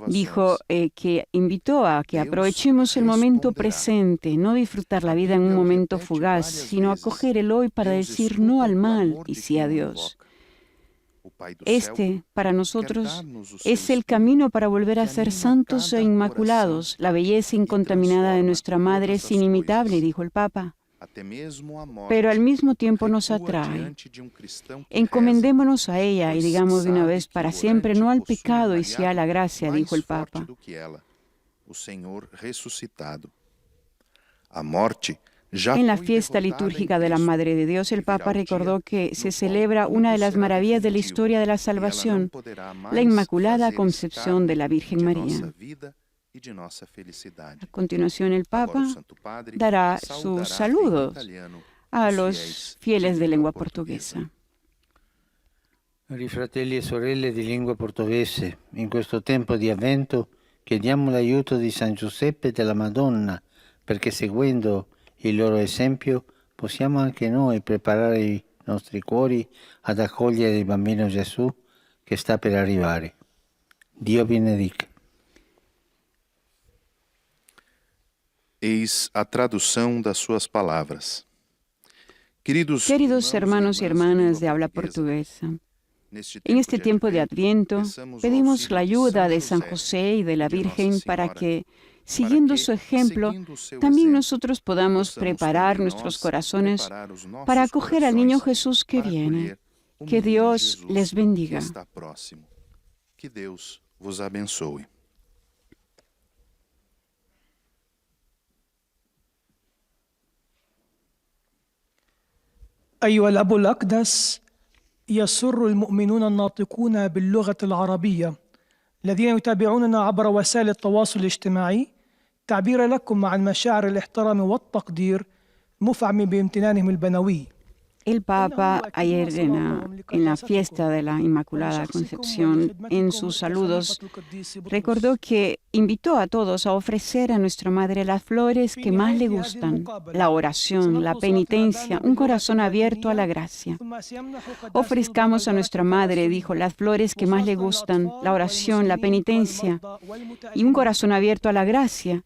dijo que invitó a que aprovechemos el momento presente, no disfrutar la vida en un momento fugaz, sino acoger el hoy para decir no al mal y sí a Dios. Este, para nosotros, es el camino para volver a ser santos e inmaculados. La belleza incontaminada de nuestra Madre es inimitable, dijo el Papa, pero al mismo tiempo nos atrae. Encomendémonos a ella y digamos de una vez para siempre no al pecado y sí a la gracia, dijo el Papa. En la fiesta litúrgica de la Madre de Dios, el Papa recordó que se celebra una de las maravillas de la historia de la salvación, la Inmaculada Concepción de la Virgen María. A continuación, el Papa dará sus saludos a los fieles de lengua portuguesa. Cari fratelli e sorelle di lingua portoghese, in questo tempo di avvento chiediamo l'aiuto di San Giuseppe e della Madonna, perché seguendo il loro esempio possiamo anche noi preparare i nostri cuori ad accogliere il bambino Gesù che sta per arrivare. Dio benedica. Eis a tradução das suas palavras. Queridos hermanos y hermanas de habla portuguesa, en este tiempo de Adviento pedimos la ayuda de San José y de la Virgen para que, siguiendo su ejemplo, también nosotros podamos preparar nuestros corazones para acoger al niño Jesús que viene. Que Dios les bendiga. Que Deus vos abençoe. أيها الأب الأقدس، يسر المؤمنون الناطقون باللغة العربية الذين يتابعوننا عبر وسائل التواصل الاجتماعي تعبير لكم مع المشاعر الاحترام والتقدير مفعم بامتنانهم البنوي. El Papa ayer en la fiesta de la Inmaculada Concepción, en sus saludos, recordó que invitó a todos a ofrecer a nuestra Madre las flores que más le gustan, la oración, la penitencia, un corazón abierto a la gracia. Ofrezcamos a nuestra Madre, dijo, las flores que más le gustan, la oración, la penitencia y un corazón abierto a la gracia.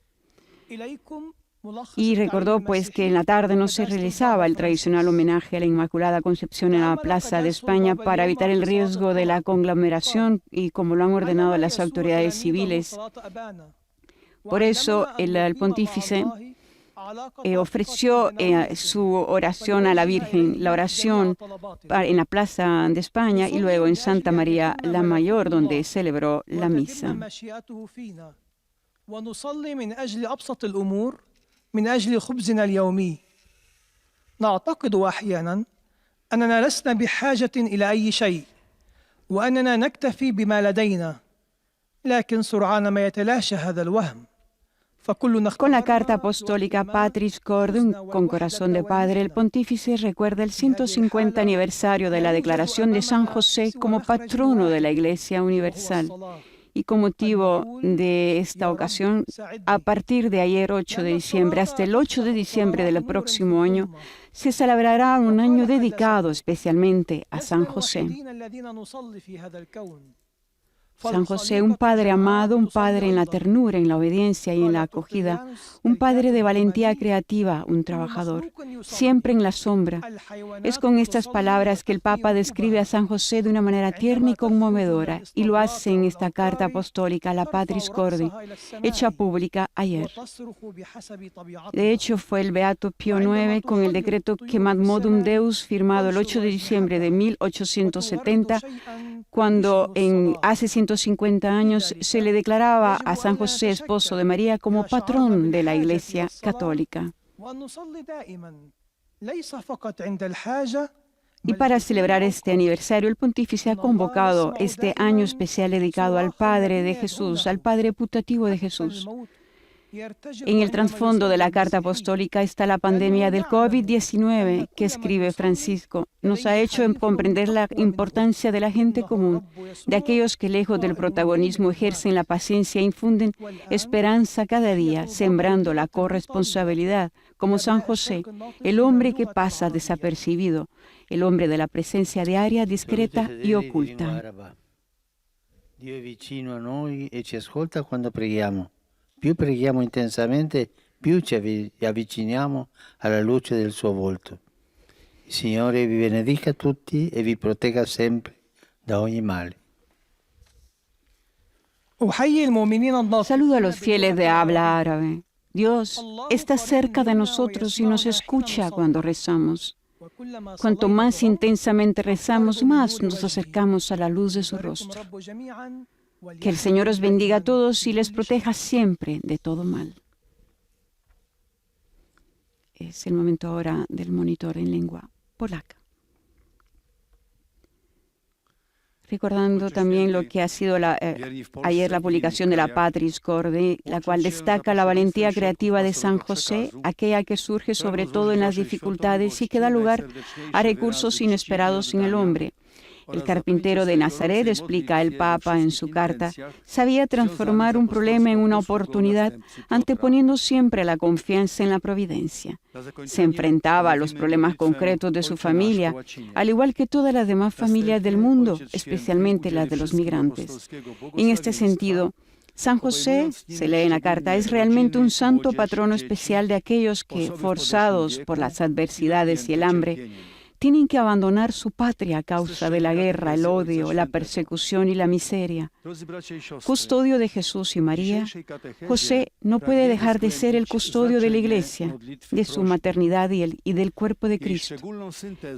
Y recordó pues que en la tarde no se realizaba el tradicional homenaje a la Inmaculada Concepción en la Plaza de España para evitar el riesgo de la conglomeración y como lo han ordenado las autoridades civiles. Por eso el pontífice ofreció su oración a la Virgen, la oración en la Plaza de España y luego en Santa María la Mayor, donde celebró la misa. من أجل خبزنا اليومي نعتقد أحيانا أننا لسنا بحاجة إلى أي شيء وأننا نكتفي بما لدينا لكن سرعان ما يتلاشى هذا الوهم. Con la carta apostólica Patris Cordum, con corazón de padre, el pontífice recuerda el 150 aniversario de la declaración de San José como patrono de la Iglesia Universal. Y con motivo de esta ocasión, a partir de ayer 8 de diciembre hasta el 8 de diciembre del próximo año, se celebrará un año dedicado especialmente a San José. San José, un padre amado, un padre en la ternura, en la obediencia y en la acogida, un padre de valentía creativa, un trabajador, siempre en la sombra. Es con estas palabras que el Papa describe a San José de una manera tierna y conmovedora, y lo hace en esta carta apostólica, la Patris Corde, hecha pública ayer. De hecho, fue el Beato Pío IX, con el decreto Quemadmodum Deus, firmado el 8 de diciembre de 1870, cuando hace 150 años se le declaraba a San José, esposo de María, como patrón de la Iglesia Católica. Y para celebrar este aniversario, el pontífice ha convocado este año especial dedicado al Padre de Jesús, al Padre putativo de Jesús. En el trasfondo de la carta apostólica está la pandemia del COVID-19 que escribe Francisco. Nos ha hecho comprender la importancia de la gente común, de aquellos que lejos del protagonismo ejercen la paciencia e infunden esperanza cada día, sembrando la corresponsabilidad, como San José, el hombre que pasa desapercibido, el hombre de la presencia diaria, discreta y oculta. Dio è vicino a noi e ci ascolta quando preghiamo. Più preghiamo intensamente, più ci avviciniamo alla luce del suo volto. Il Signore vi benedica tutti e vi protegga sempre da ogni male. Saludo a los fieles de habla árabe. Dios está cerca de nosotros y nos escucha cuando rezamos. Cuanto más intensamente rezamos, más nos acercamos a la luz de su rostro. Que el Señor os bendiga a todos y les proteja siempre de todo mal. Es el momento ahora del monitor en lengua polaca. Recordando también lo que ha sido ayer la publicación de la Patris Corde, la cual destaca la valentía creativa de San José, aquella que surge sobre todo en las dificultades y que da lugar a recursos inesperados en el hombre. El carpintero de Nazaret, explica el Papa en su carta, sabía transformar un problema en una oportunidad, anteponiendo siempre la confianza en la providencia. Se enfrentaba a los problemas concretos de su familia, al igual que todas las demás familias del mundo, especialmente las de los migrantes. En este sentido, San José, se lee en la carta, es realmente un santo patrono especial de aquellos que, forzados por las adversidades y el hambre, tienen que abandonar su patria a causa de la guerra, el odio, la persecución y la miseria. Custodio de Jesús y María, José no puede dejar de ser el custodio de la Iglesia, de su maternidad y del cuerpo de Cristo.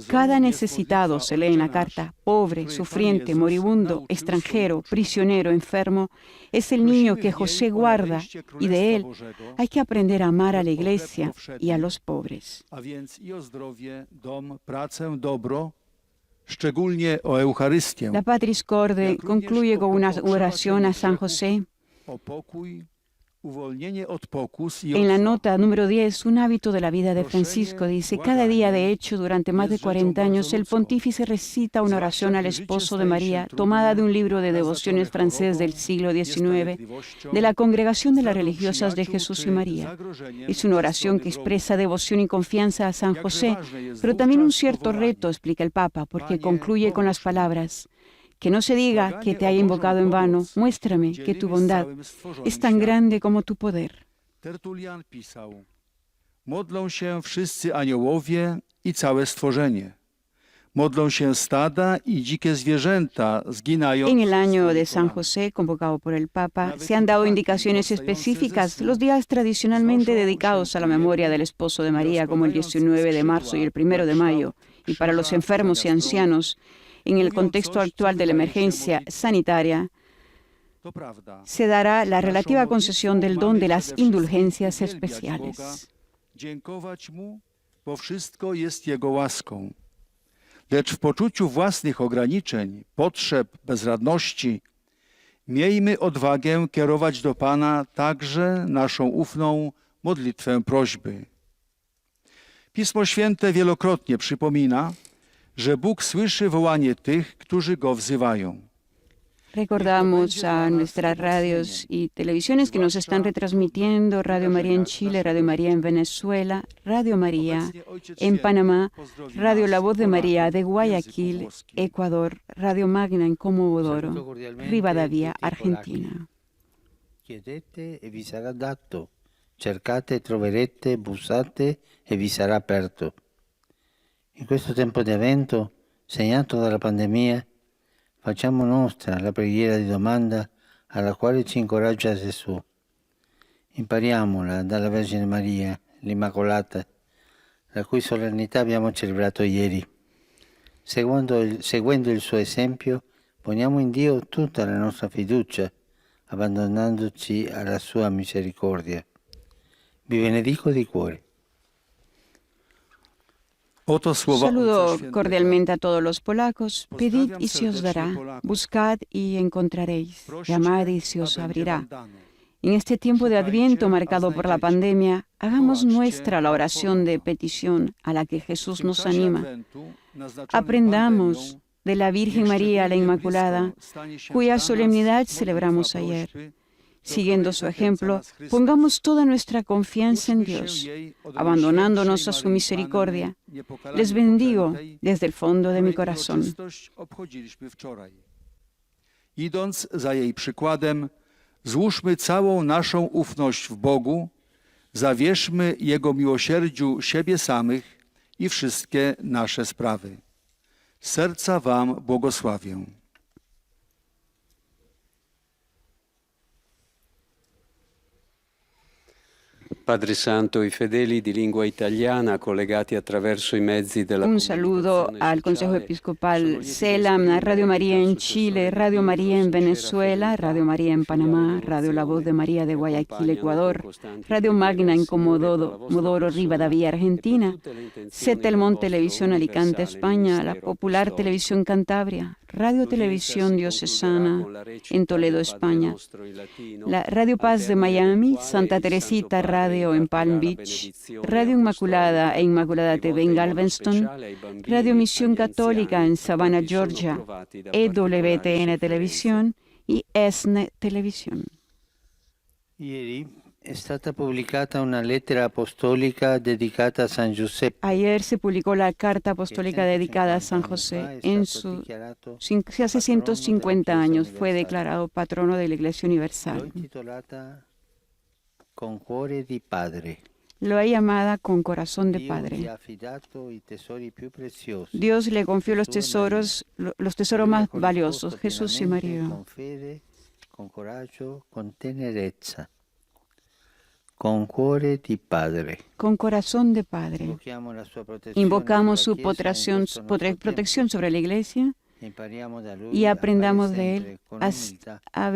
Cada necesitado, se lee en la carta, pobre, sufriente, moribundo, extranjero, prisionero, enfermo, es el niño que José guarda y de él hay que aprender a amar a la Iglesia y a los pobres. La Patris Corde concluye con una oración a San José. En la nota número 10, un hábito de la vida de Francisco, dice: cada día, de hecho, durante más de 40 años, el pontífice recita una oración al esposo de María, tomada de un libro de devociones francés del siglo XIX, de la Congregación de las Religiosas de Jesús y María. Es una oración que expresa devoción y confianza a San José, pero también un cierto reto, explica el Papa, porque concluye con las palabras: que no se diga que te haya invocado en vano, muéstrame que tu bondad es tan grande como tu poder. Tertulian pisał: modlą się wszyscy aniołowie i całe stworzenie. Modlą się stada i dzikie zwierzęta zginające. En el año de San José, convocado por el Papa, se han dado indicaciones específicas, los días tradicionalmente dedicados a la memoria del esposo de María, como el 19 de marzo y el 1 de mayo, y para los enfermos y ancianos. En el contexto actual de la emergencia sanitaria, se dará la relativa concesión del don de las indulgencias especiales. Dziękować mu, bo wszystko jest jego łaską. Lecz w poczuciu własnych ograniczeń, potrzeb, bezradności, miejmy odwagę kierować do Pana także naszą ufną modlitwę prośby. Pismo Święte wielokrotnie przypomina, że Bóg słyszy wołanie tych, którzy Go wzywają. Recordamos a nuestras radios y televisiones que nos están retransmitiendo: Radio María en Chile, Radio María en Venezuela, Radio María en Panamá, Radio La Voz de María de Guayaquil, Ecuador, Radio Magna en Comodoro, Rivadavia, Argentina. Chiedete e vi sarà dato, cercate e troverete, bussate e vi sarà aperto. In questo tempo di avvento, segnato dalla pandemia, facciamo nostra la preghiera di domanda alla quale ci incoraggia Gesù. Impariamola dalla Vergine Maria, l'Immacolata, la cui solennità abbiamo celebrato ieri. Seguendo il suo esempio, poniamo in Dio tutta la nostra fiducia, abbandonandoci alla sua misericordia. Vi benedico di cuore. Oto słowa Saludo Ojca Świętego. cordialmente a todos los polacos. Pedid y se os dará. Buscad y encontraréis. Llamad y se os abrirá. En este tiempo de Adviento marcado por la pandemia, hagamos nuestra la oración de petición a la que Jesús nos anima. Aprendamos de la Virgen María la Inmaculada, cuya solemnidad celebramos ayer. Siguiendo su ejemplo, pongamos toda nuestra confianza en Dios, abandonándonos a su misericordia. Les bendigo desde el fondo de mi corazón. Idąc za jej przykładem, złóżmy całą naszą ufność w Bogu, zawierzmy Jego miłosierdziu siebie samych i wszystkie nasze sprawy. Z serca Wam błogosławię. Padre Santo, i fedeli di lingua italiana collegati attraverso i mezzi della Un saludo al Consejo Episcopal CELAM, a Radio María en Chile, Radio María en Venezuela, Radio María en Panamá, Radio La Voz de María de Guayaquil, Ecuador, Radio Magna en Comodoro Rivadavia, Argentina, Setelmont Televisión Alicante, España, la Popular Televisión Cantabria, Radio Televisión Diocesana en Toledo, España, la Radio Paz de Miami, Santa Teresita Radio en Palm Beach, Radio Inmaculada e Inmaculada TV en Galveston, Radio Misión Católica en Savannah, Georgia, EWTN Televisión y ESNE Televisión. Ieri è stata pubblicata una lettera apostolica dedicata a San Giuseppe. Ayer se publicó la carta apostólica dedicada a San José. Hace 150 años fue declarado patrono de la Iglesia Universal. Con cuore di padre. Lo ha llamada con corazón de padre. Dios le confió los tesoros más valiosos, Jesús y María. Con fede, con coraggio, con tenerezza. Con cuore di padre. Con corazón de padre. Invocamos su protección sobre la Iglesia y aprendamos de Él a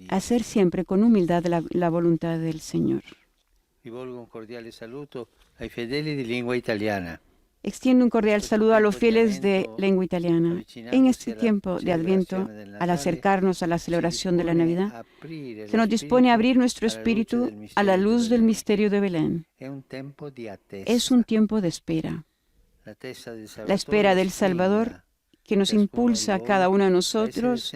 hacer siempre con humildad la voluntad del Señor. Rivolgo un cordiale saluto ai fedeli di lingua italiana. Extiendo un cordial saludo a los fieles de lengua italiana. En este tiempo de Adviento, al acercarnos a la celebración de la Navidad, se nos dispone a abrir nuestro espíritu a la luz del misterio de Belén. Es un tiempo de espera. La espera del Salvador que nos impulsa a cada uno de nosotros,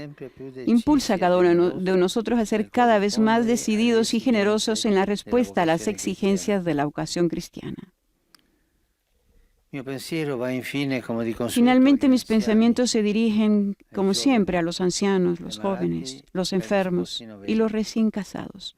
a ser cada vez más decididos y generosos en la respuesta a las exigencias de la vocación cristiana. Finalmente, mis pensamientos se dirigen, como siempre, a los ancianos, los jóvenes, los enfermos y los recién casados.